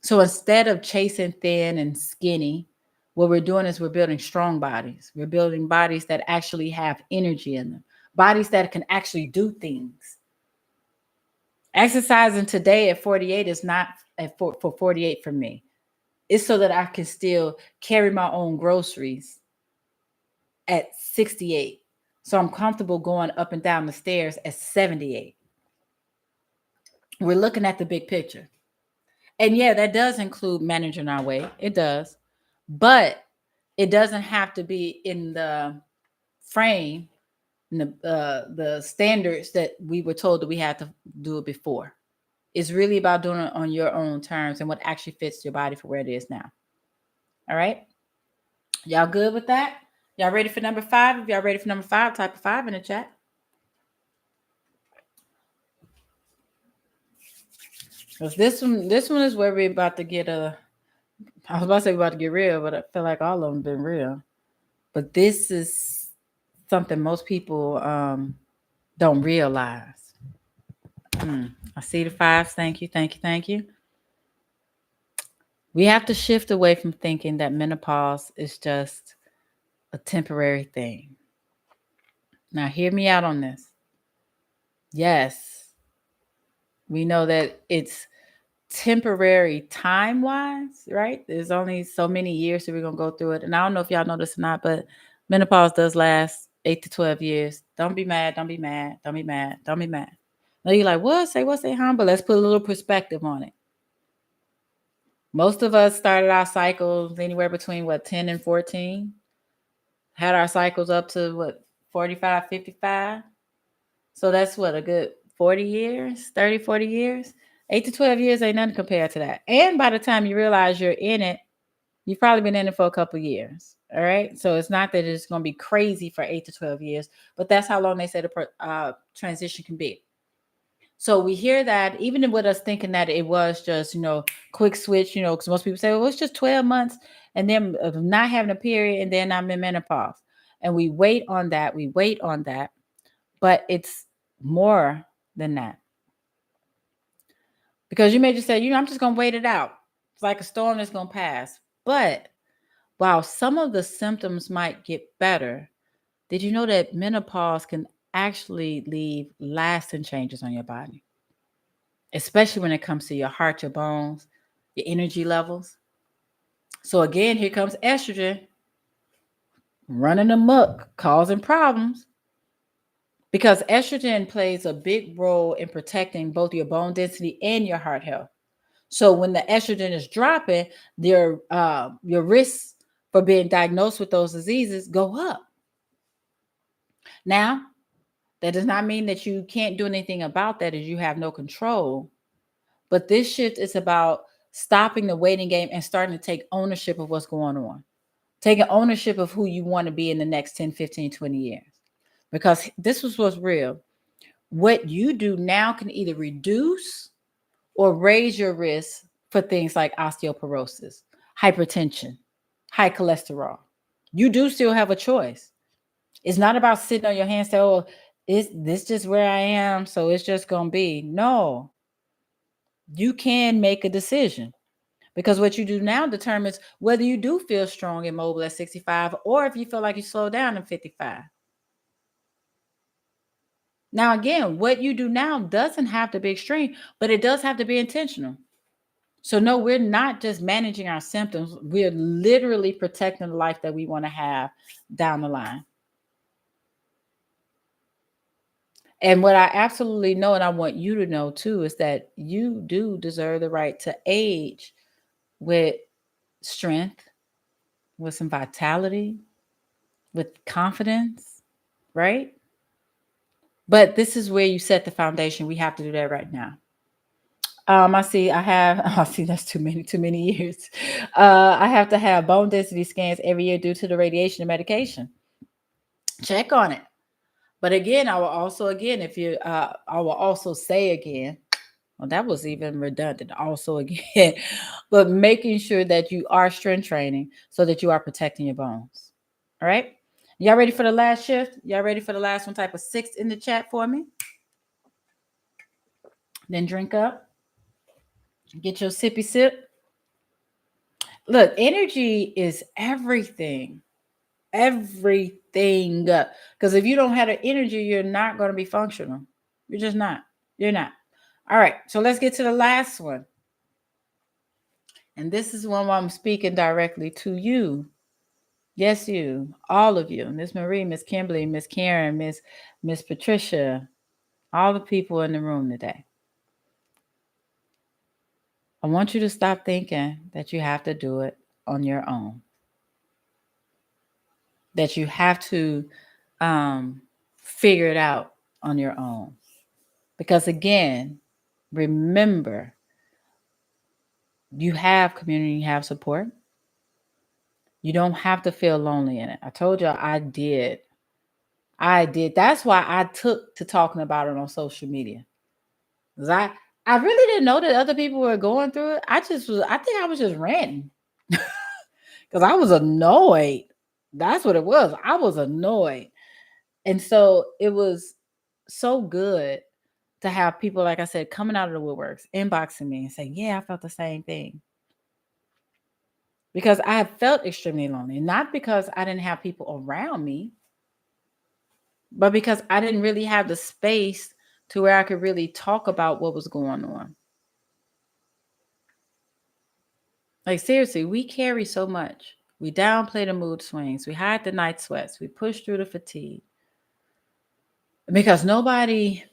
So instead of chasing thin and skinny, what we're doing is we're building strong bodies. We're building bodies that actually have energy in them, bodies that can actually do things. Exercising today at 48 is not for 48 for me. It's so that I can still carry my own groceries at 68. So I'm comfortable going up and down the stairs at 78. We're looking at the big picture. And yeah, that does include managing our weight. It does. But it doesn't have to be in the frame, in the standards that we were told that we had to do it before. It's really about doing it on your own terms and what actually fits your body for where it is now. All right. Y'all good with that? Y'all ready for number 5? If y'all ready for number 5, type of 5 in the chat. Because this one is where we're about to get I was about to say we're about to get real, but I feel like all of them been real. But this is something most people don't realize. I see the fives. Thank you, thank you, thank you. We have to shift away from thinking that menopause is just a temporary thing. Now, hear me out on this. Yes, we know that it's temporary time wise, right? There's only so many years that we're going to go through it. And I don't know if y'all know this or not, but menopause does last 8 to 12 years. Don't be mad. Don't be mad. Don't be mad. Don't be mad. Now you're like, what? Say what? Say huh? But let's put a little perspective on it. Most of us started our cycles anywhere between 10 and 14, had our cycles up to 45, 55. So that's a good 40 years, 30, 40 years. 8 to 12 years ain't nothing compared to that. And by the time you realize you're in it, you've probably been in it for a couple of years. All right. So it's not that it's going to be crazy for 8 to 12 years, but that's how long they say the transition can be. So we hear that even with us thinking that it was just, quick switch, because most people say, well, it's just 12 months and then not having a period and then I'm in menopause. And we wait on that. We wait on that. But it's more than that. Because you may just say, I'm just going to wait it out. It's like a storm that's going to pass. But while some of the symptoms might get better, did you know that menopause can actually leave lasting changes on your body? Especially when it comes to your heart, your bones, your energy levels. So again, here comes estrogen running amok, causing problems. Because estrogen plays a big role in protecting both your bone density and your heart health. So when the estrogen is dropping, your risks for being diagnosed with those diseases go up. Now, that does not mean that you can't do anything about that, as you have no control. But this shift is about stopping the waiting game and starting to take ownership of what's going on. Taking ownership of who you want to be in the next 10, 15, 20 years. Because this was what's real. What you do now can either reduce or raise your risk for things like osteoporosis, hypertension, high cholesterol. You do still have a choice. It's not about sitting on your hands saying, oh, is this just where I am? So it's just going to be. No, you can make a decision, because what you do now determines whether you do feel strong and mobile at 65 or if you feel like you slow down at 55. Now, again, what you do now doesn't have to be extreme, but it does have to be intentional. So, no, we're not just managing our symptoms. We're literally protecting the life that we want to have down the line. And what I absolutely know, and I want you to know too, is that you do deserve the right to age with strength, with some vitality, with confidence, right? But this is where you set the foundation. We have to do that right now. I see that's too many years. I have to have bone density scans every year due to the radiation and medication. Check on it. But again, I will also say again, well, that was even redundant. Also again, but making sure that you are strength training so that you are protecting your bones. All right. Y'all ready for the last shift? Y'all ready for the last one? Type of 6 in the chat for me. Then drink up. Get your sippy sip. Look, energy is everything. Everything. Because if you don't have the energy, you're not going to be functional. You're just not. You're not. All right. So let's get to the last one. And this is one where I'm speaking directly to you. Yes, you. All of you. Miss Marie, Miss Kimberly, Miss Karen, Miss Patricia. All the people in the room today. I want you to stop thinking that you have to do it on your own. That you have to figure it out on your own. Because again, remember, you have community, you have support. You don't have to feel lonely in it. I told y'all I did. That's why I took to talking about it on social media. Because I really didn't know that other people were going through it. I think I was just ranting. Because I was annoyed. That's what it was. I was annoyed. And so it was so good to have people, like I said, coming out of the woodworks, inboxing me and saying, yeah, I felt the same thing. Because I have felt extremely lonely, not because I didn't have people around me, but because I didn't really have the space to where I could really talk about what was going on. Like, seriously, we carry so much. We downplay the mood swings, we hide the night sweats, we push through the fatigue because nobody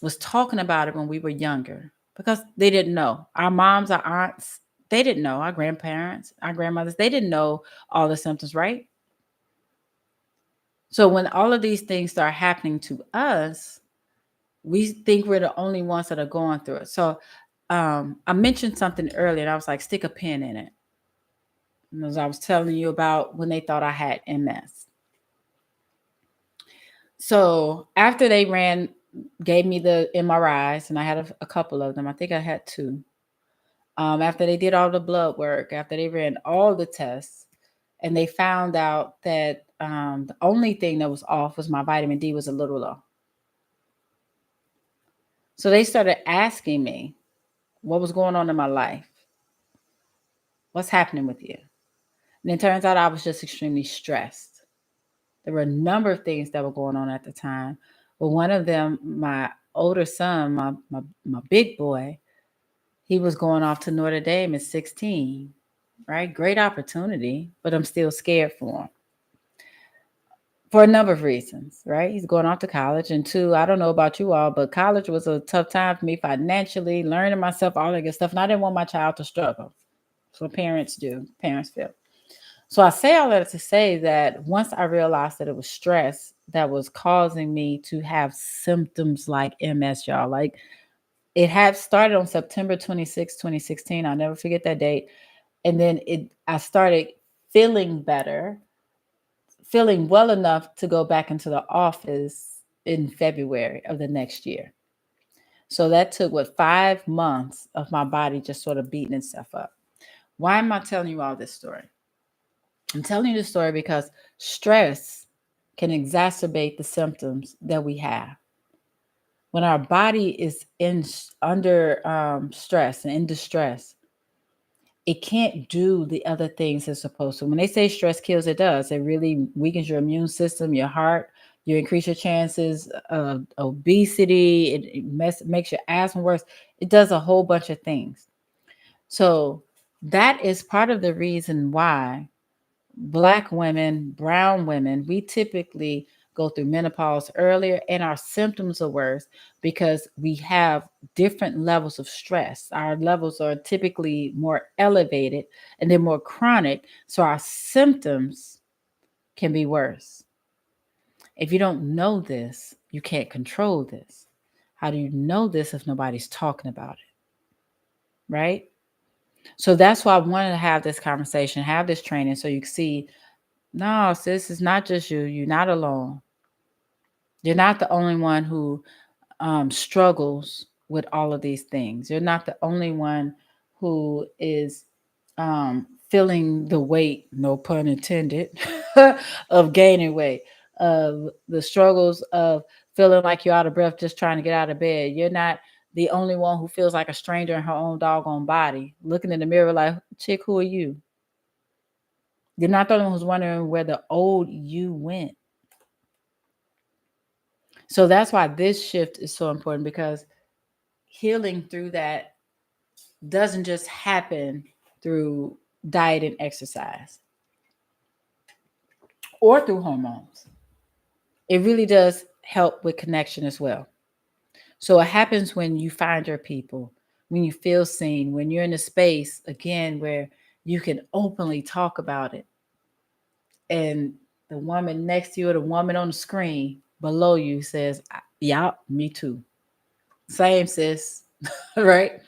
was talking about it when we were younger because they didn't know. Our moms, our aunts, they didn't know. Our grandparents, our grandmothers, they didn't know all the symptoms, right? So when all of these things start happening to us, we think we're the only ones that are going through it. So I mentioned something earlier, and I was like, stick a pin in it. As I was telling you about when they thought I had MS. So after they gave me the MRIs, and I had a couple of them. I think I had two. After they did all the blood work, after they ran all the tests, and they found out that the only thing that was off was my vitamin D was a little low. So they started asking me what was going on in my life. What's happening with you? And it turns out I was just extremely stressed. There were a number of things that were going on at the time. But one of them, my older son, my big boy, he was going off to Notre Dame at 16, right? Great opportunity, but I'm still scared for him for a number of reasons, right? He's going off to college. And two, I don't know about you all, but college was a tough time for me financially, learning myself, all that good stuff. And I didn't want my child to struggle. So parents do, parents feel. So I say all that to say that once I realized that it was stress that was causing me to have symptoms like MS, y'all, like it had started on September 26, 2016. I'll never forget that date. And then I started feeling better, feeling well enough to go back into the office in February of the next year. So that took 5 months of my body just sort of beating itself up. Why am I telling you all this story? I'm telling you this story because stress can exacerbate the symptoms that we have. When our body is under stress and in distress, it can't do the other things it's supposed to. When they say stress kills, it does. It really weakens your immune system, your heart. You increase your chances of obesity. It makes your asthma worse. It does a whole bunch of things. So that is part of the reason why Black women, brown women, we typically go through menopause earlier and our symptoms are worse because we have different levels of stress. Our levels are typically more elevated and they're more chronic. So our symptoms can be worse. If you don't know this, you can't control this. How do you know this if nobody's talking about it? Right? So that's why I wanted to have this conversation, have this training so you can see no, sis, it's not just you. You're not alone. You're not the only one who struggles with all of these things. You're not the only one who is feeling the weight, no pun intended, of gaining weight, of the struggles of feeling like you're out of breath just trying to get out of bed. You're not the only one who feels like a stranger in her own doggone body, looking in the mirror like, chick, who are you? You're not the only one who's wondering where the old you went. So that's why this shift is so important because healing through that doesn't just happen through diet and exercise or through hormones. It really does help with connection as well. So it happens when you find your people, when you feel seen, when you're in a space, again, where you can openly talk about it. And the woman next to you or the woman on the screen below you says, yeah, me too. Same, sis. Right?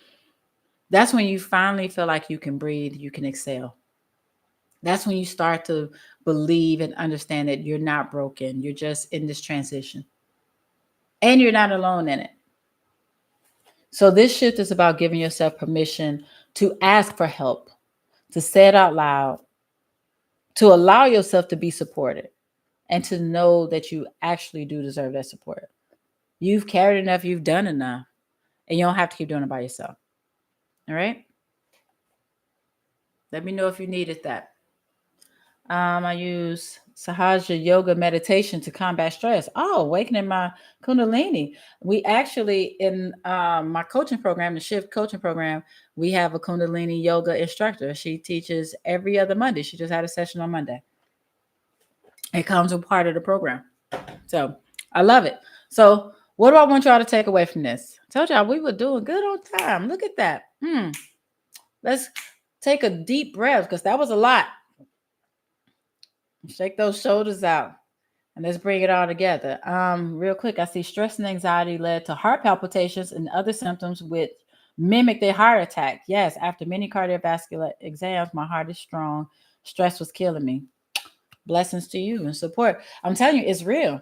That's when you finally feel like you can breathe, you can exhale. That's when you start to believe and understand that you're not broken. You're just in this transition. And you're not alone in it. So this shift is about giving yourself permission to ask for help, to say it out loud, to allow yourself to be supported, and to know that you actually do deserve that support. You've carried enough, you've done enough, and you don't have to keep doing it by yourself. All right. Let me know if you needed that. I use Sahaja yoga meditation to combat stress. Oh, awakening my Kundalini. We actually, in my coaching program, the Shift coaching program, we have a Kundalini yoga instructor. She teaches every other Monday. She just had a session on Monday. It comes with part of the program. So I love it. So, what do I want y'all to take away from this? I told y'all we were doing good on time. Look at that. Let's take a deep breath because that was a lot. Shake those shoulders out. And let's bring it all together. Real quick, I see stress and anxiety led to heart palpitations and other symptoms which mimic their heart attack. Yes, after many cardiovascular exams, my heart is strong. Stress was killing me. Blessings to you and support. I'm telling you, it's real.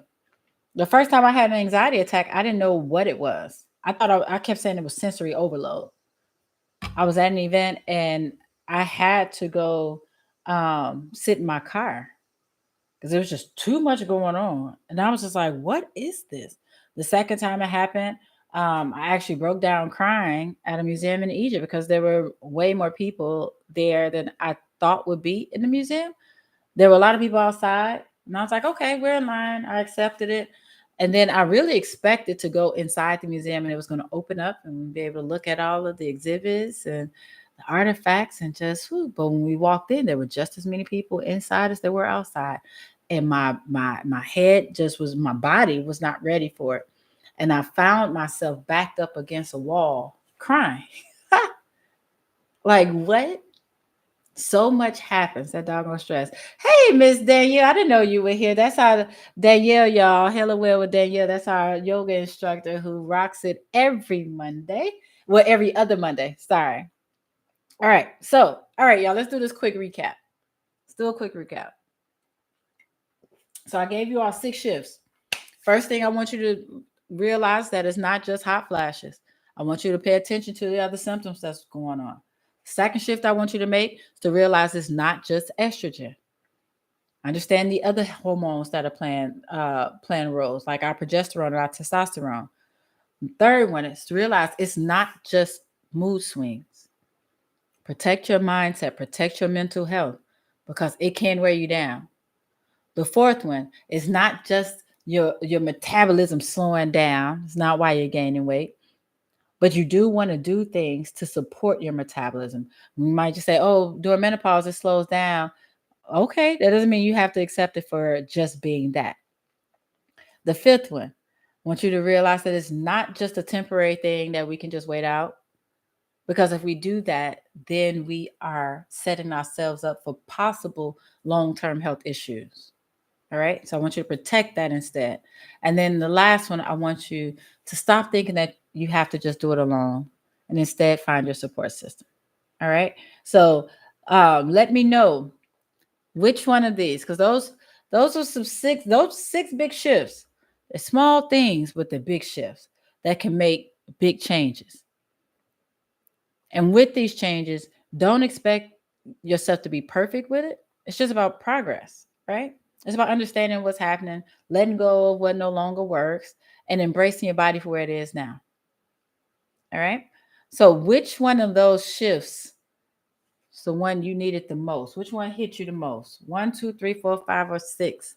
The first time I had an anxiety attack, I didn't know what it was. I kept saying it was sensory overload. I was at an event and I had to go sit in my car because there was just too much going on. And I was just like, what is this? The second time it happened, I actually broke down crying at a museum in Egypt because there were way more people there than I thought would be in the museum. There were a lot of people outside. And I was like, okay, we're in line. I accepted it. And then I really expected to go inside the museum and it was going to open up and be able to look at all of the exhibits and the artifacts and just, whew. But when we walked in, there were just as many people inside as there were outside. And my head just was, my body was not ready for it. And I found myself backed up against a wall crying. Like, what? So much happens. That doggone stress. Hey, Miss Danielle, I didn't know you were here. That's our Danielle, y'all. Hello, well with Danielle. That's our yoga instructor who rocks it every Monday. Well, every other Monday. Sorry. All right. So, all right, y'all. Let's do this quick recap. Let's do a quick recap. So I gave you all 6 shifts. First thing I want you to realize that it's not just hot flashes. I want you to pay attention to the other symptoms that's going on. Second shift I want you to make is to realize it's not just estrogen. Understand the other hormones that are playing roles, like our progesterone and our testosterone. The third one is to realize it's not just mood swings. Protect your mindset, protect your mental health, because it can wear you down. The fourth one is not just your metabolism slowing down. It's not why you're gaining weight. But you do want to do things to support your metabolism. You might just say, oh, during menopause, it slows down. Okay, that doesn't mean you have to accept it for just being that. The fifth one, I want you to realize that it's not just a temporary thing that we can just wait out. Because if we do that, then we are setting ourselves up for possible long-term health issues. All right. So I want you to protect that instead. And then the last one, I want you to stop thinking that you have to just do it alone and instead find your support system. All right. So let me know which one of these, because those are those 6 big shifts. They're small things with the big shifts that can make big changes. And with these changes, don't expect yourself to be perfect with it. It's just about progress, right? It's about understanding what's happening, letting go of what no longer works, and embracing your body for where it is now. All right. So, which one of those shifts is the one you needed the most? Which one hit you the most? 1, 2, 3, 4, 5, or 6?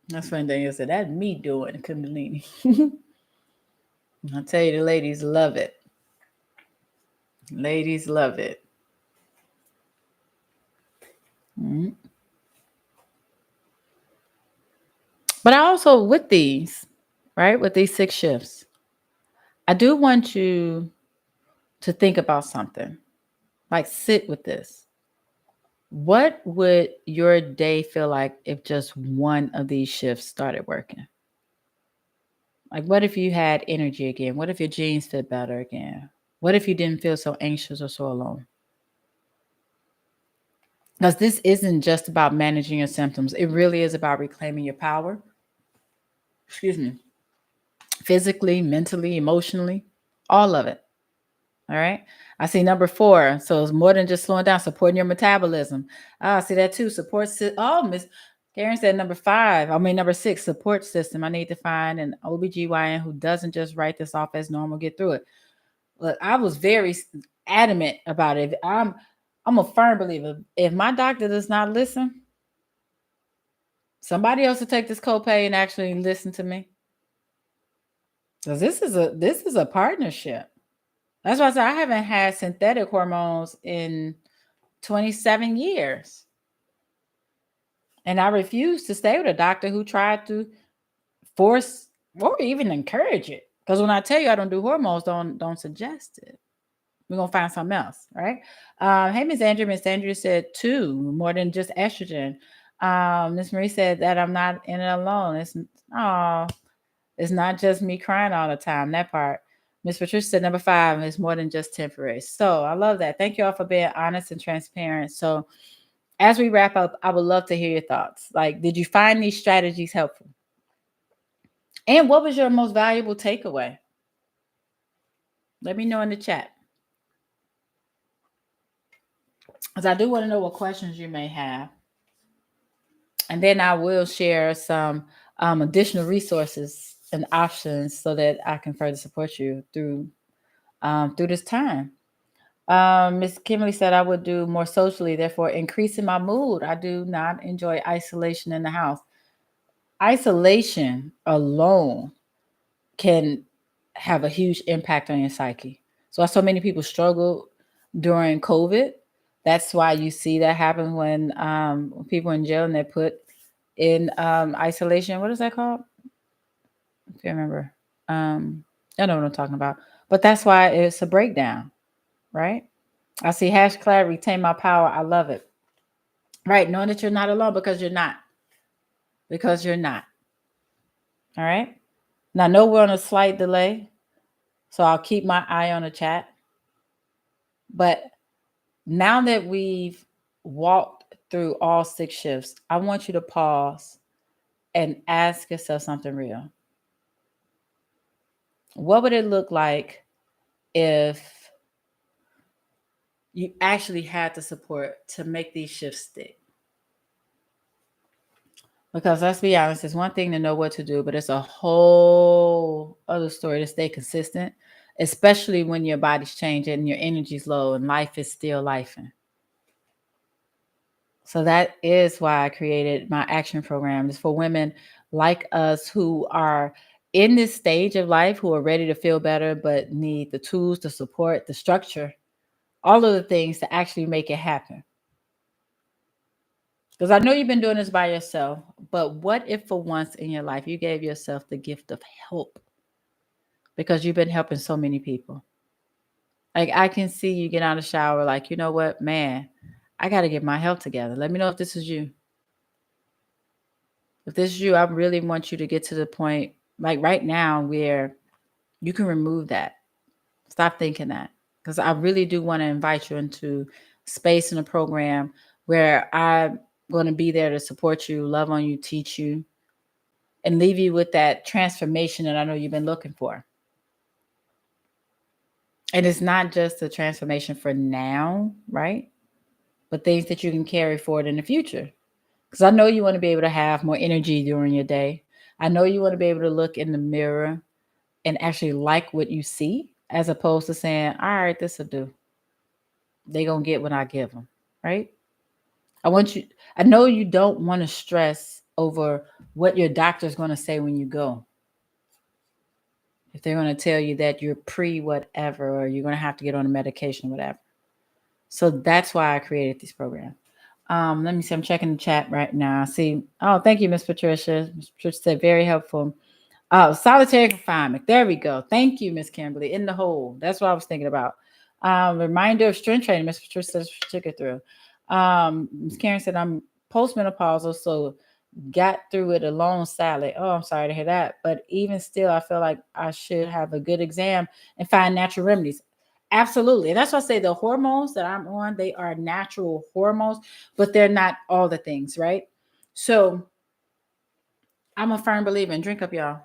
That's when Daniel said, that's me doing Kundalini. I'll tell you, the ladies love it. Ladies love it. Mm-hmm. But I also, with these, right, with these 6 shifts, I do want you to think about something. Like, sit with this. What would your day feel like if just one of these shifts started working? Like, what if you had energy again? What if your jeans fit better again? What if you didn't feel so anxious or so alone? Because this isn't just about managing your symptoms. It really is about reclaiming your power. Excuse me. Physically, mentally, emotionally, all of it. All right. I see number 4. So it's more than just slowing down, supporting your metabolism. I see that too. Oh, Miss. Karen said number 6, support system. I need to find an OBGYN who doesn't just write this off as normal, get through it. Look, I was very adamant about it. I'm a firm believer. If my doctor does not listen, somebody else will take this copay and actually listen to me. Because this is a partnership. That's why I said I haven't had synthetic hormones in 27 years. And I refuse to stay with a doctor who tried to force or even encourage it. Because when I tell you I don't do hormones, don't suggest it. We're gonna find something else, right? Hey, Miss Andrew. Miss Andrew said 2, more than just estrogen. Miss Marie said that I'm not in it alone. It's not just me crying all the time. That part. Miss Patricia said number 5 is more than just temporary. So I love that. Thank you all for being honest and transparent. So as we wrap up, I would love to hear your thoughts. Like, did you find these strategies helpful? And what was your most valuable takeaway? Let me know in the chat. Because I do want to know what questions you may have. And then I will share some additional resources and options so that I can further support you through this time. Miss Kimberly said I would do more socially, therefore increasing my mood. I do not enjoy isolation in the house. Isolation alone can have a huge impact on your psyche. So many people struggle during COVID. That's why you see that happen when people in jail and they're put in isolation. What is that called? I can't remember. I know what I'm talking about. But that's why it's a breakdown, right? I see #, retain my power. I love it. Right. Knowing that you're not alone because you're not. Because you're not. All right. Now, I know we're on a slight delay. So I'll keep my eye on the chat. But now that we've walked through all 6 shifts, I want you to pause and ask yourself something real. What would it look like if you actually had the support to make these shifts stick? Because let's be honest, it's one thing to know what to do, but it's a whole other story to stay consistent, especially when your body's changing and your energy's low and life is still lifing. So that is why I created my action program. It's for women like us who are in this stage of life, who are ready to feel better, but need the tools, the support, the structure, all of the things to actually make it happen. Because I know you've been doing this by yourself, but what if for once in your life you gave yourself the gift of help? Because you've been helping so many people. Like, I can see you get out of the shower, like, you know what, man, I got to get my health together. Let me know if this is you. If this is you, I really want you to get to the point, like right now, where you can remove that. Stop thinking that. Because I really do want to invite you into space in a program where I'm going to be there to support you, love on you, teach you, and leave you with that transformation that I know you've been looking for. And it's not just a transformation for now, right? But things that you can carry forward in the future. Because I know you want to be able to have more energy during your day. I know you want to be able to look in the mirror and actually like what you see, as opposed to saying, all right, this will do. They're going to get what I give them, right? I know you don't want to stress over what your doctor's going to say when you go. If they're going to tell you that you're whatever, or you're going to have to get on a medication, whatever. So that's why I created this program. Let me see. I'm checking the chat right now. See. Oh, thank you, Miss Patricia. Miss Patricia said very helpful. Oh, solitary confinement. There we go. Thank you, Miss Kimberly. In the hole. That's what I was thinking about. Reminder of strength training. Miss Patricia says took it through. Miss Karen said I'm postmenopausal, so got through it alone sadly. Oh, I'm sorry to hear that. But even still, I feel like I should have a good exam and find natural remedies. Absolutely. And that's why I say the hormones that I'm on, they are natural hormones, but they're not all the things, right? So I'm a firm believer, and drink up, y'all.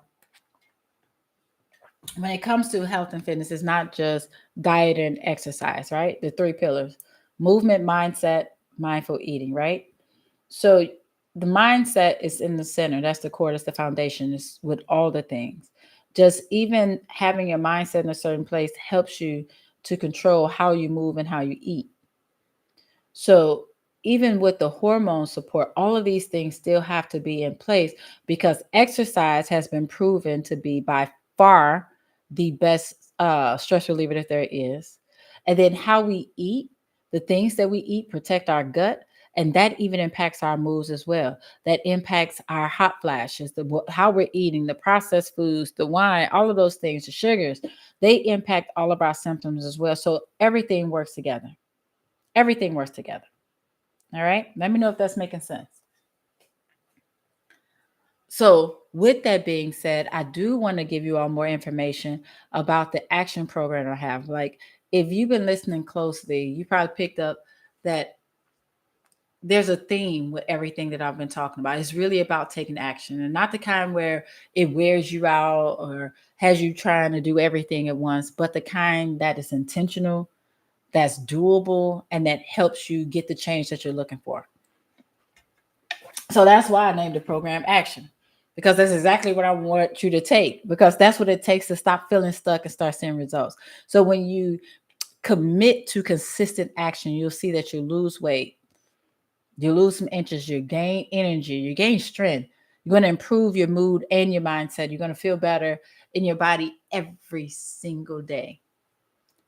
When it comes to health and fitness, it's not just diet and exercise, right? The 3 pillars: movement, mindset, mindful eating, right? So the mindset is in the center. That's the core, that's the foundation, is with all the things. Just even having your mindset in a certain place helps you to control how you move and how you eat. So even with the hormone support, all of these things still have to be in place because exercise has been proven to be by far the best stress reliever that there is. And then how we eat, the things that we eat protect our gut. And that even impacts our moods as well. That impacts our hot flashes, how we're eating, the processed foods, the wine, all of those things, the sugars, they impact all of our symptoms as well. So everything works together. Everything works together. All right. Let me know if that's making sense. So, with that being said, I do want to give you all more information about the action program I have. Like, if you've been listening closely, you probably picked up that there's a theme with everything that I've been talking about. It's really about taking action, and not the kind where it wears you out or has you trying to do everything at once, but the kind that is intentional, that's doable, and that helps you get the change that you're looking for. So that's why I named the program Action, because that's exactly what I want you to take, because that's what it takes to stop feeling stuck and start seeing results. So when you commit to consistent action, you'll see that you lose weight, you lose some inches, you gain energy, you gain strength. You're going to improve your mood and your mindset. You're going to feel better in your body every single day.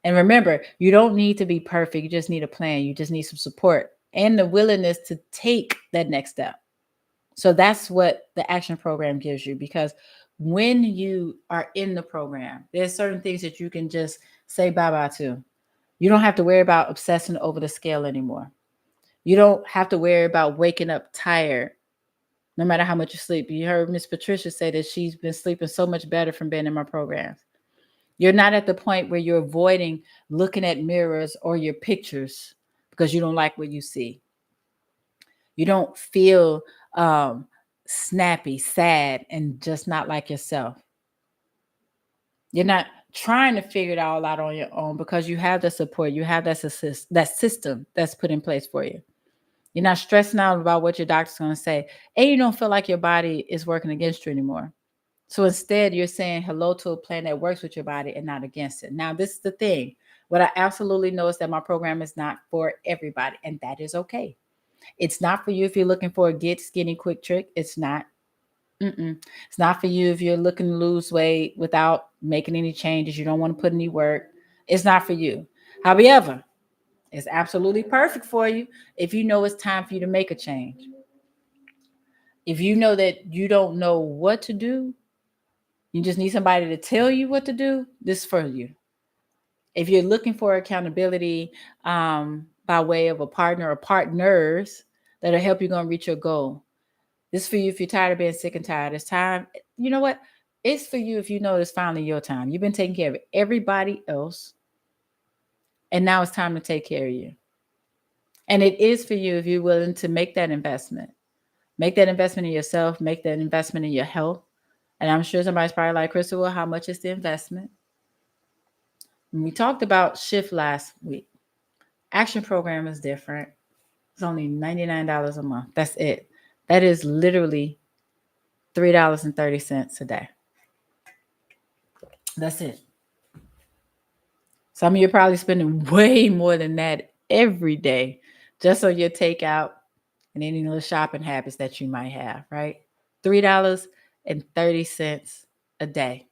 And remember, you don't need to be perfect. You just need a plan. You just need some support and the willingness to take that next step. So that's what the action program gives you, because when you are in the program, there's certain things that you can just say bye bye to. You don't have to worry about obsessing over the scale anymore. You don't have to worry about waking up tired no matter how much you sleep. You heard Miss Patricia say that she's been sleeping so much better from being in my programs. You're not at the point where you're avoiding looking at mirrors or your pictures because you don't like what you see. You don't feel snappy, sad, and just not like yourself. You're not trying to figure it all out on your own because you have the support, you have that system that's put in place for you. You're not stressing out about what your doctor's going to say, and you don't feel like your body is working against you anymore. So instead, you're saying hello to a plan that works with your body and not against it. Now, this is the thing. What I absolutely know is that my program is not for everybody, and that is okay. It's not for you if you're looking for a get skinny quick trick. It's not. Mm-mm. It's not for you if you're looking to lose weight without making any changes. You don't want to put any work. It's not for you. However, it's absolutely perfect for you if you know it's time for you to make a change. If you know that you don't know what to do, you just need somebody to tell you what to do, this is for you. If you're looking for accountability by way of a partner or partners that'll help you go and reach your goal, this is for you if you're tired of being sick and tired. It's time. You know what? It's for you if you know it's finally your time. You've been taking care of everybody else, and now it's time to take care of you. And it is for you if you're willing to make that investment. Make that investment in yourself, make that investment in your health. And I'm sure somebody's probably like, Crystal, well, how much is the investment? When we talked about shift last week, action program is different. It's only $99 a month. That's it. That is literally $3.30 a day. That's it. Some of you are probably spending way more than that every day just on your takeout and any little shopping habits that you might have, right? $3.30 a day.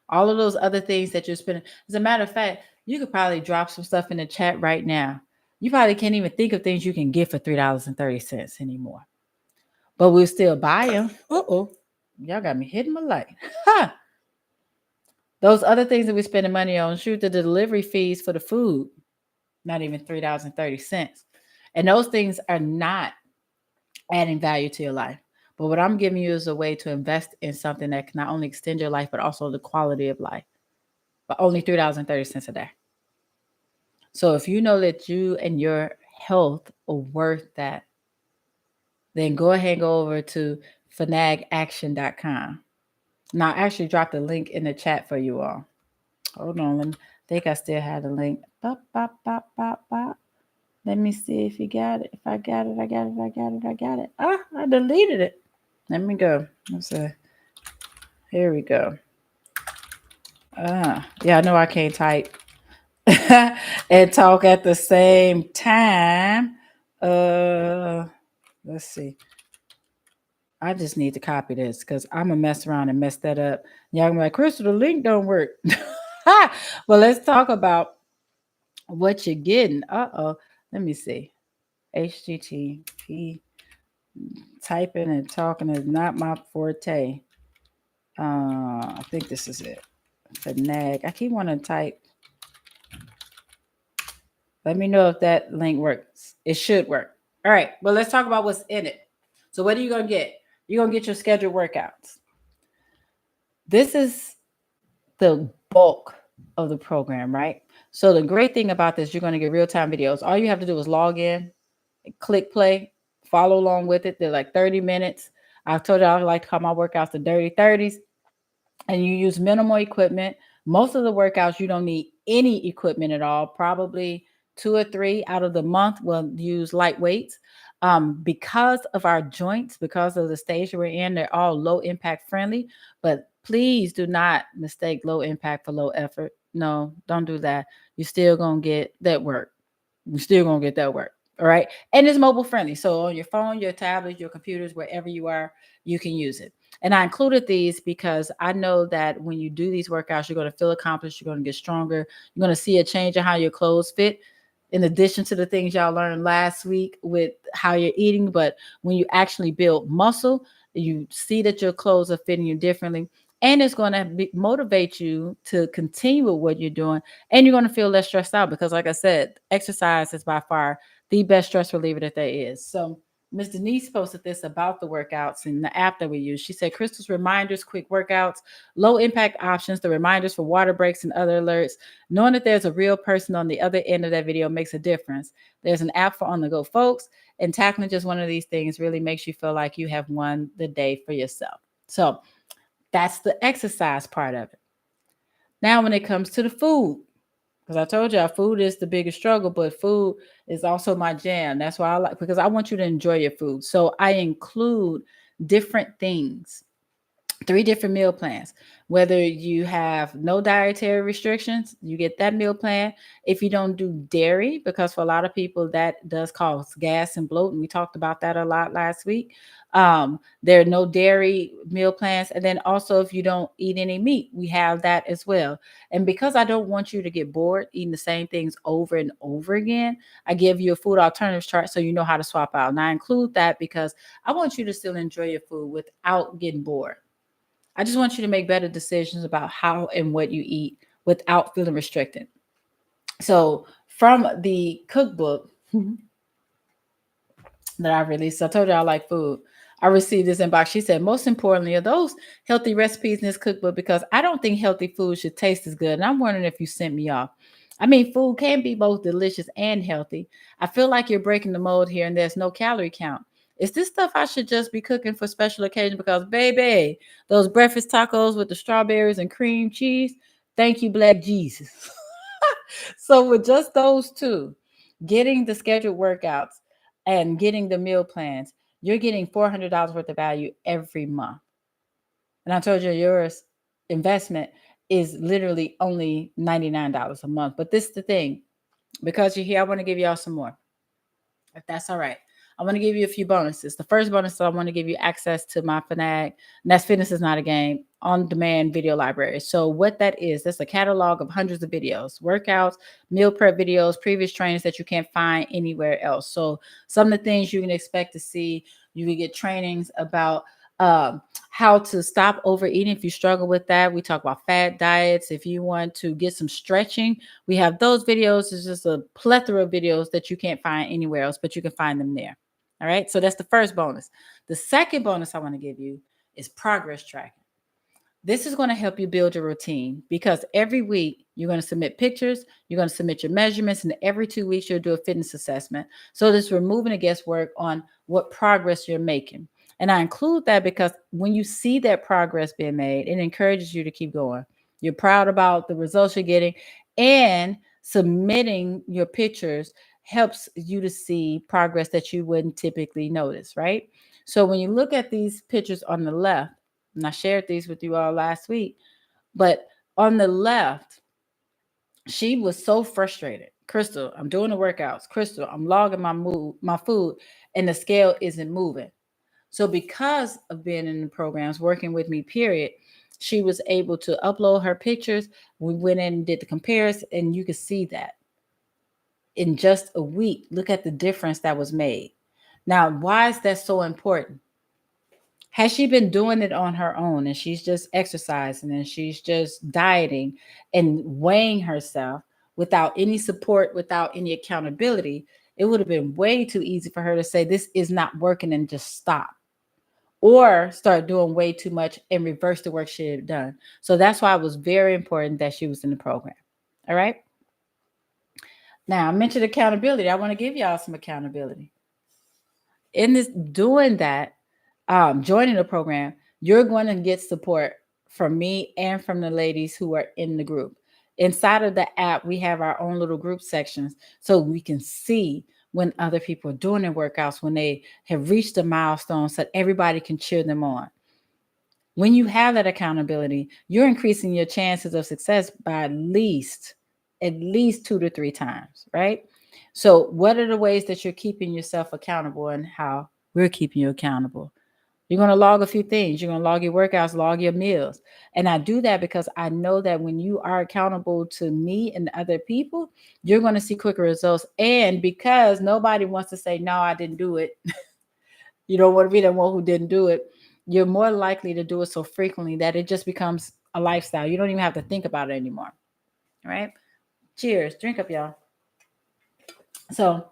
All of those other things that you're spending. As a matter of fact, you could probably drop some stuff in the chat right now. You probably can't even think of things you can get for $3.30 anymore. But we'll still buy them. Uh-oh. Y'all got me hitting my light. Ha! Those other things that we're spending money on, shoot, the delivery fees for the food, not even $3.30. And those things are not adding value to your life. But what I'm giving you is a way to invest in something that can not only extend your life, but also the quality of life. But only $3.30 a day. So if you know that you and your health are worth that, then go ahead and go over to fanagaction.com. Now, I actually dropped a link in the chat for you all. Hold on. I think I still have the link. Bop, bop, bop, bop, bop. Let me see if you got it. If I got it, I got it, I got it, I got it. Ah, I deleted it. Let me go. Let's see. Here we go. Yeah, I know I can't type and talk at the same time. Uh, let's see. I just need to copy this because I'm gonna mess around and mess that up. Y'all gonna be like, Crystal, the link don't work. Well, let's talk about what you're getting. Uh-oh. Let me see. HTTP. Typing and talking is not my forte. I think this is it. Finag. I keep wanting to type. Let me know if that link works. It should work. All right. Well, let's talk about what's in it. So, what are you gonna get? You're gonna get your scheduled workouts. This is the bulk of the program, right? So the great thing about this, you're going to get real-time videos. All you have to do is log in, click play, follow along with it. They're like 30 minutes. I've told you I like to call my workouts the dirty 30s, and you use minimal equipment. Most of the workouts, you don't need any equipment at all. Probably 2 or 3 out of the month will use light weights. Because of our joints, because of the stage we're in, they're all low impact friendly. But please do not mistake low impact for low effort. No, don't do that. You're still going to get that work. You're still going to get that work. All right. And it's mobile friendly. So on your phone, your tablet, your computers, wherever you are, you can use it. And I included these because I know that when you do these workouts, you're going to feel accomplished. You're going to get stronger. You're going to see a change in how your clothes fit. In addition to the things y'all learned last week with how you're eating, but when you actually build muscle, you see that your clothes are fitting you differently. And it's going to motivate you to continue with what you're doing. And you're going to feel less stressed out because, like I said, exercise is by far the best stress reliever that there is. So, Miss Denise posted this about the workouts and the app that we use. She said, Crystal's reminders, quick workouts, low impact options, the reminders for water breaks and other alerts. Knowing that there's a real person on the other end of that video makes a difference. There's an app for on the go folks, and tackling just one of these things really makes you feel like you have won the day for yourself. So that's the exercise part of it. Now, when it comes to the food, because I told y'all food is the biggest struggle, but food is also my jam. That's why I like, because I want you to enjoy your food. So I include different things, 3 different meal plans. Whether you have no dietary restrictions, you get that meal plan. If you don't do dairy, because for a lot of people that does cause gas and bloat, and we talked about that a lot last week. There are no dairy meal plans. And then also, if you don't eat any meat, we have that as well. And because I don't want you to get bored eating the same things over and over again, I give you a food alternatives chart so you know how to swap out. And I include that because I want you to still enjoy your food without getting bored. I just want you to make better decisions about how and what you eat without feeling restricted. So, from the cookbook that I released, I told you I like food. I received this inbox. She said, most importantly, are those healthy recipes in this cookbook? Because I don't think healthy food should taste as good. And I'm wondering if you sent me off. I mean, food can be both delicious and healthy. I feel like you're breaking the mold here and there's no calorie count. Is this stuff I should just be cooking for special occasions? Because, baby, those breakfast tacos with the strawberries and cream cheese, thank you, Black Jesus. So, with just those two, getting the scheduled workouts and getting the meal plans, you're getting $400 worth of value every month. And I told you yours investment is literally only $99 a month. But this is the thing, because you're here, I want to give y'all some more, if that's all right. I want to give you a few bonuses. The first bonus, I want to give you access to my Fanag, and that's Fitness is Not a Game on demand video library. So what that is, that's a catalog of hundreds of videos, workouts, meal prep videos, previous trainings that you can't find anywhere else. So some of the things you can expect to see, you can get trainings about how to stop overeating if you struggle with that. We talk about fat diets. If you want to get some stretching, we have those videos. It's just a plethora of videos that you can't find anywhere else, but you can find them there. All right. So that's the first bonus. The second bonus I want to give you is progress tracking. This is going to help you build your routine because every week you're going to submit pictures, you're going to submit your measurements, and every 2 weeks you'll do a fitness assessment. So this removing the guesswork on what progress you're making. And I include that because when you see that progress being made, it encourages you to keep going. You're proud about the results you're getting, and submitting your pictures helps you to see progress that you wouldn't typically notice, right? So when you look at these pictures on the left, and I shared these with you all last week, but on the left, she was so frustrated. Crystal, I'm doing the workouts. Crystal, I'm logging my food, and the scale isn't moving. So because of being in the programs, working with me, period, she was able to upload her pictures. We went in and did the comparison, and you could see that in just a week. Look at the difference that was made. Now, why is that so important? Has she been doing it on her own and she's just exercising and she's just dieting and weighing herself without any support, without any accountability, it would have been way too easy for her to say, this is not working, and just stop, or start doing way too much and reverse the work she had done. So that's why it was very important that she was in the program. All right. Now, I mentioned accountability. I want to give y'all some accountability. In this doing that, joining the program, you're going to get support from me and from the ladies who are in the group. Inside of the app, we have our own little group sections so we can see when other people are doing their workouts, when they have reached a milestone, so everybody can cheer them on. When you have that accountability, you're increasing your chances of success by at least 2 to 3 times, right? So, what are the ways that you're keeping yourself accountable, and how we're keeping you accountable? You're going to log a few things. You're going to log your workouts, log your meals. And I do that because I know that when you are accountable to me and other people, you're going to see quicker results. And because nobody wants to say, no, I didn't do it, you don't want to be the one who didn't do it. You're more likely to do it so frequently that it just becomes a lifestyle. You don't even have to think about it anymore. All right. Cheers. Drink up, y'all. So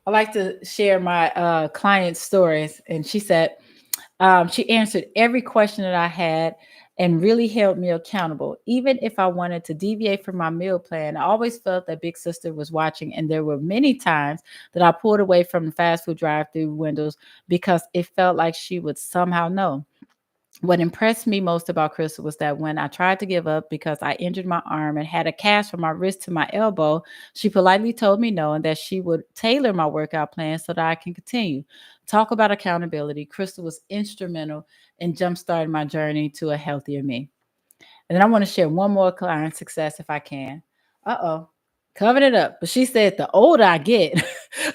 I like to share my client stories. And she said, she answered every question that I had and really held me accountable. Even if I wanted to deviate from my meal plan, I always felt that Big Sister was watching. And there were many times that I pulled away from the fast food drive through windows because it felt like she would somehow know. What impressed me most about Crystal was that when I tried to give up because I injured my arm and had a cast from my wrist to my elbow, she politely told me no and that she would tailor my workout plan so that I can continue. Talk about accountability. Crystal was instrumental in jumpstarting my journey to a healthier me. And then I want to share one more client success if I can. Uh-oh. Covered it up. But she said the older I get,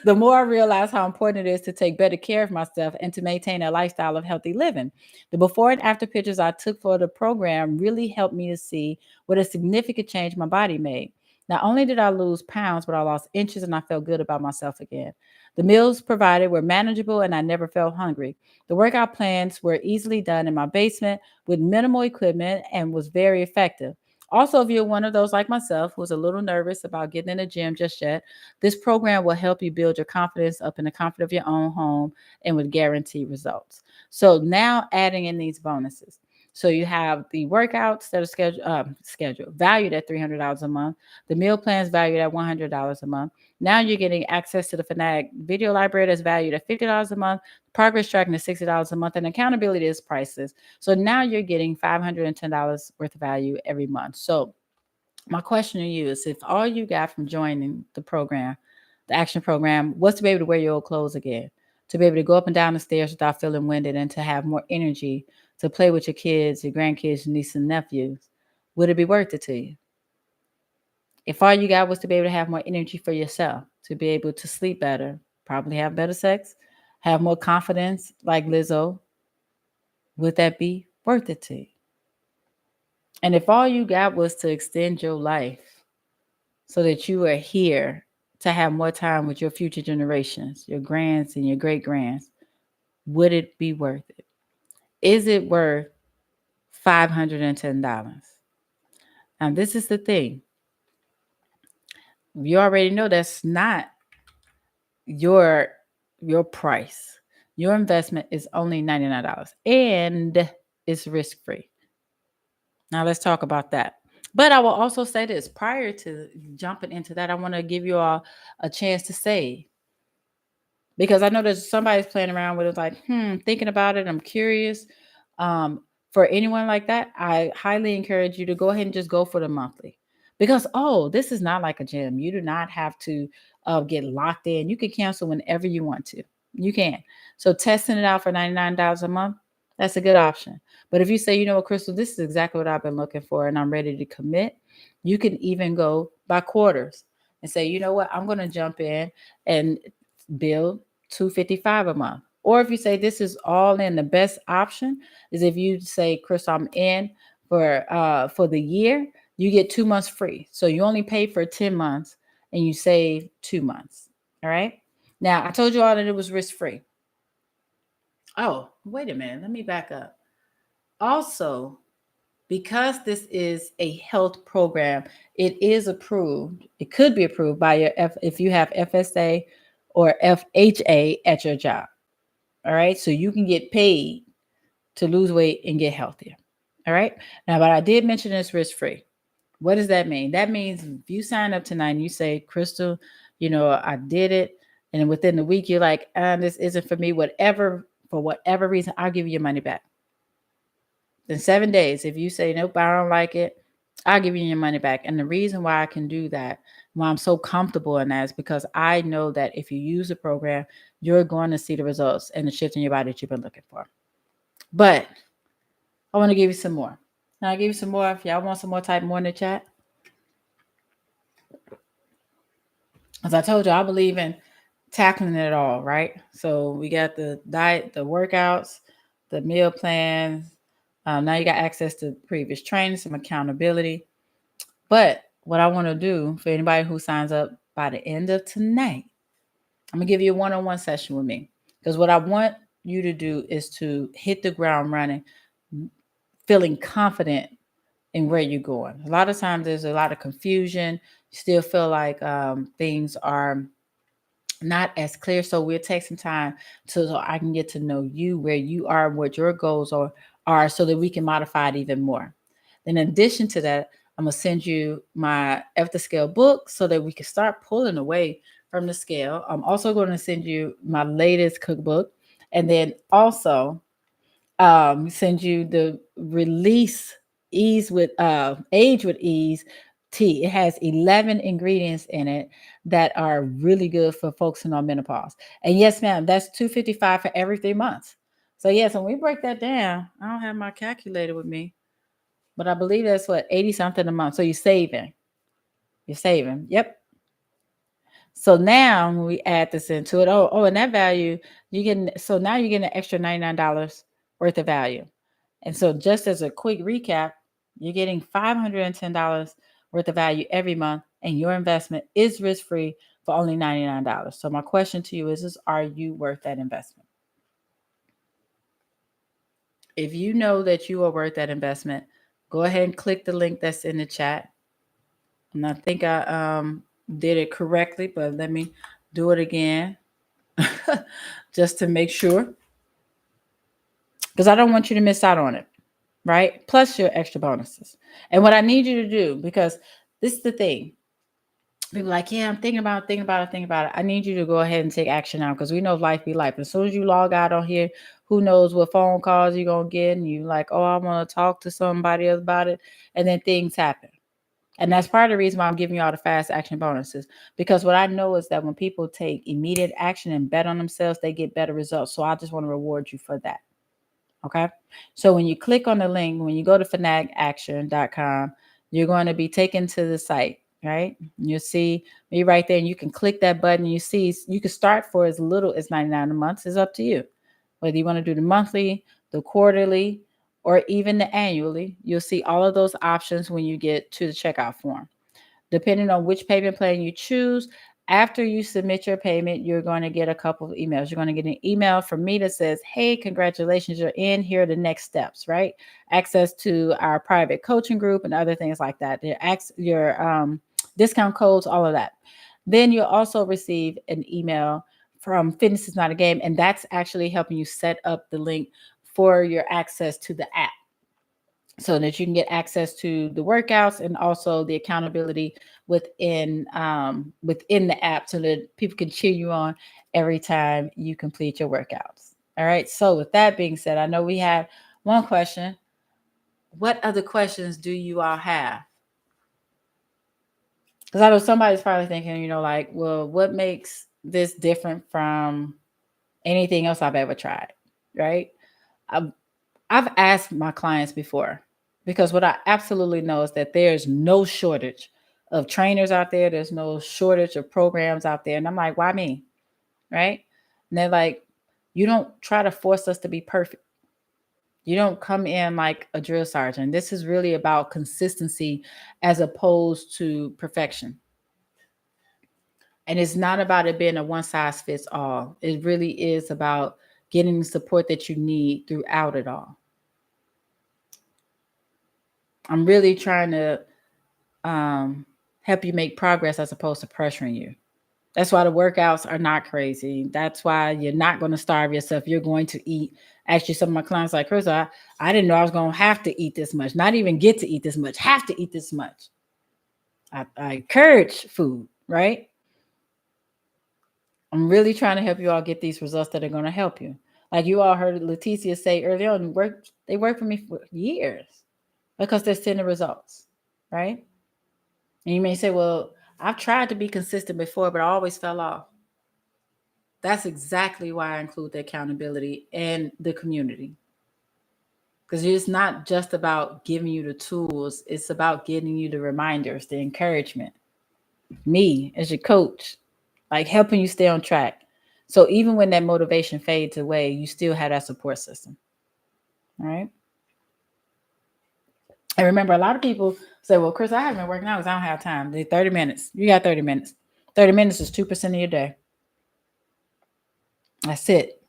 the more I realize how important it is to take better care of myself and to maintain a lifestyle of healthy living. The before and after pictures I took for the program really helped me to see what a significant change my body made. Not only did I lose pounds, but I lost inches and I felt good about myself again. The meals provided were manageable and I never felt hungry. The workout plans were easily done in my basement with minimal equipment and was very effective. Also, if you're one of those like myself who's a little nervous about getting in the gym just yet, this program will help you build your confidence up in the comfort of your own home and with guaranteed results. So now adding in these bonuses. So you have the workouts that are scheduled valued at $300 a month, the meal plans valued at $100 a month. Now you're getting access to the Fanatic video library that's valued at $50 a month, progress tracking is $60 a month, and accountability is priceless. So now you're getting $510 worth of value every month. So my question to you is, if all you got from joining the program, the action program, was to be able to wear your old clothes again, to be able to go up and down the stairs without feeling winded, and to have more energy to play with your kids, your grandkids, your nieces and nephews, would it be worth it to you? If all you got was to be able to have more energy for yourself, to be able to sleep better, probably have better sex, have more confidence like Lizzo, would that be worth it to you? And if all you got was to extend your life so that you are here to have more time with your future generations, your grands and your great grands, would it be worth it? Is it worth $510? Now, this is the thing. You already know that's not your your price. Your investment is only $99 and it's risk-free. Now let's talk about that. But I will also say this, prior to jumping into that, I want to give you all a chance to save, because I know that somebody's playing around with it, like, thinking about it. I'm curious. For anyone like that, I highly encourage you to go ahead and just go for the monthly, because this is not like a gym. You do not have to of get locked in. You can cancel whenever you want to. You can. So testing it out for $99 a month, that's a good option. But if you say, you know what, Crystal, this is exactly what I've been looking for and I'm ready to commit, you can even go by quarters and say, you know what, I'm going to jump in and build 255 a month. Or if you say this is all in, the best option is if you say, Crystal, I'm in for the year, you get 2 months free. So you only pay for 10 months and you save 2 months. All right. Now I told you all that it was risk free. Oh, wait a minute. Let me back up. Also, because this is a health program, it is approved. It could be approved by your if you have FSA or FHA at your job. All right. So you can get paid to lose weight and get healthier. All right. Now, but I did mention it's risk free. What does that mean? That means if you sign up tonight and you say, Crystal, I did it. And within the week, you're like, this isn't for me, for whatever reason, I'll give you your money back. In 7 days, if you say, nope, I don't like it, I'll give you your money back. And the reason why I can do that, why I'm so comfortable in that, is because I know that if you use the program, you're going to see the results and the shift in your body that you've been looking for. But I want to give you some more. Can I give you some more? If y'all want some more, type more in the chat. As I told you, I believe in tackling it all, right? So we got the diet, the workouts, the meal plans. Now you got access to previous training, some accountability. But what I want to do for anybody who signs up by the end of tonight, I'm going to give you a one-on-one session with me. Because what I want you to do is to hit the ground running, feeling confident in where you're going. A lot of times there's a lot of confusion. You still feel like things are not as clear. So we'll take some time so I can get to know you, where you are, what your goals are so that we can modify it even more. In addition to that, I'm going to send you my F the Scale book so that we can start pulling away from the scale. I'm also going to send you my latest cookbook, and then also send you the release ease with age with ease tea. It has 11 ingredients in it that are really good for folks in on menopause. And yes, ma'am, that's $255 for every 3 months. So yes, when we break that down, I don't have my calculator with me, but I believe that's what 80 something a month. So you're saving. You're saving. Yep. So now when we add this into it, and that value, so now you're getting an extra $99 worth of value. And so just as a quick recap, you're getting $510 worth of value every month, and your investment is risk-free for only $99. So my question to you is are you worth that investment? If you know that you are worth that investment, go ahead and click the link that's in the chat. And I think I did it correctly, but let me do it again just to make sure, because I don't want you to miss out on it. Right? Plus your extra bonuses. And what I need you to do, because this is the thing. People are like, yeah, I'm thinking about it. I need you to go ahead and take action now, because we know life be life. As soon as you log out on here, who knows what phone calls you're going to get. And you like, oh, I want to talk to somebody else about it. And then things happen. And that's part of the reason why I'm giving you all the fast action bonuses. Because what I know is that when people take immediate action and bet on themselves, they get better results. So I just want to reward you for that. Okay. So when you click on the link, when you go to fanaticaction.com, you're going to be taken to the site, right? You'll see me right there, and you can click that button. You see, you can start for as little as 99 a month. It's up to you. Whether you want to do the monthly, the quarterly, or even the annually, you'll see all of those options when you get to the checkout form. Depending on which payment plan you choose, after you submit your payment, you're going to get a couple of emails. You're going to get an email from me that says, hey, congratulations, you're in. Here are the next steps, right? Access to our private coaching group and other things like that. Your discount codes, all of that. Then you'll also receive an email from Fitness is Not a Game, and that's actually helping you set up the link for your access to the app, so that you can get access to the workouts and also the accountability within the app, so that people can cheer you on every time you complete your workouts. All right. So with that being said, I know we have one question. What other questions do you all have? Because I know somebody's probably thinking, like, well, what makes this different from anything else I've ever tried, right? I've, I've asked my clients before, because what I absolutely know is that there's no shortage of trainers out there. There's no shortage of programs out there. And I'm like, why me? Right? And they're like, you don't try to force us to be perfect. You don't come in like a drill sergeant. This is really about consistency as opposed to perfection. And it's not about it being a one size fits all. It really is about getting the support that you need throughout it all. I'm really trying to um, help you make progress as opposed to pressuring you. That's why the workouts are not crazy. That's why you're not going to starve yourself. You're going to eat. Actually, some of my clients like, Chris, I didn't know I was going to have to eat this much, not even get to eat this much, have to eat this much. I encourage food, right? I'm really trying to help you all get these results that are going to help you. Like you all heard Leticia say earlier on, they work for me for years because they're seeing the results, right? And you may say, well, I've tried to be consistent before, but I always fell off. That's exactly why I include the accountability and the community. Because it's not just about giving you the tools, it's about getting you the reminders, the encouragement. Me as your coach, like helping you stay on track. So even when that motivation fades away, you still have that support system. All right. And remember, a lot of people say, well, Chris, I haven't been working out because I don't have time. 30 minutes. You got 30 minutes. 30 minutes is 2% of your day. That's it.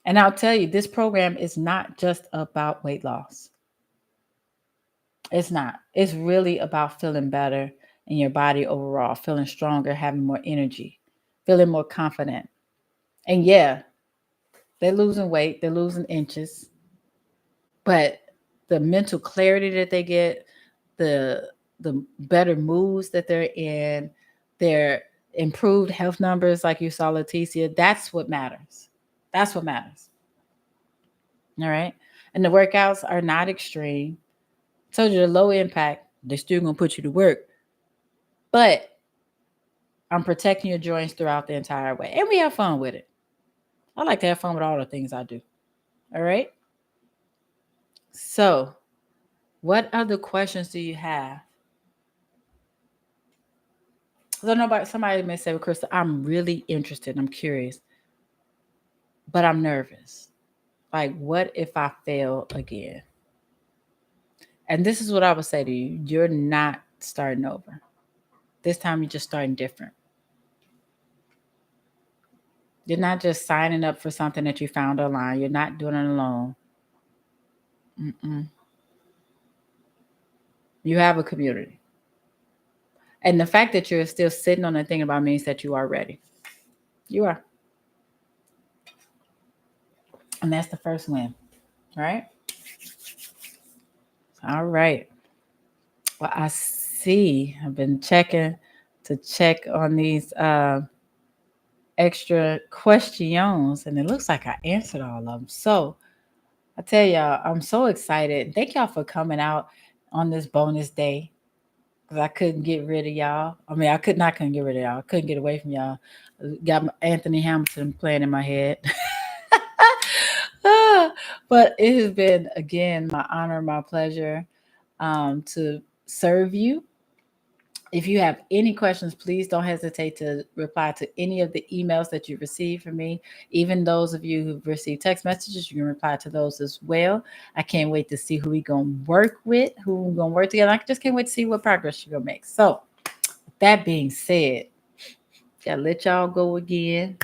And I'll tell you, this program is not just about weight loss. It's not. It's really about feeling better in your body overall, feeling stronger, having more energy, feeling more confident. And yeah, they're losing weight, they're losing inches, but the mental clarity that they get, the the better moods that they're in, their improved health numbers, like you saw Leticia, that's what matters. That's what matters. All right. And the workouts are not extreme. I told you they're low impact. They're still gonna put you to work, but I'm protecting your joints throughout the entire way, and we have fun with it. I like to have fun with all the things I do. All right. So, what other questions do you have? So nobody, somebody may say, well, Krista, I'm really interested. I'm curious, but I'm nervous. Like, what if I fail again? And this is what I would say to you. You're not starting over. This time you're just starting different. You're not just signing up for something that you found online. You're not doing it alone. Mm-mm. You have a community. And the fact that you're still sitting on and thinking about means that you are ready. You are. And that's the first win. Right? All right. Well, I see. I've been checking to check on these extra questions, and it looks like I answered all of them. So I tell y'all, I'm so excited. Thank y'all for coming out on this bonus day because I couldn't get rid of y'all. I mean, couldn't get rid of y'all. I couldn't get away from y'all. Got Anthony Hamilton playing in my head. But it has been, again, my honor, my pleasure to serve you. If you have any questions, please don't hesitate to reply to any of the emails that you received from me. Even those of you who've received text messages, you can reply to those as well. I can't wait to see who we're going to work with, who we're going to work together. I just can't wait to see what progress you're going to make. So, that being said, gotta let y'all go again.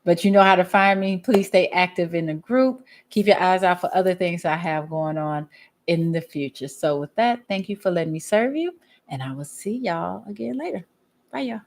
But you know how to find me. Please stay active in the group. Keep your eyes out for other things I have going on in the future. So with that, thank you for letting me serve you. And I will see y'all again later. Bye, y'all.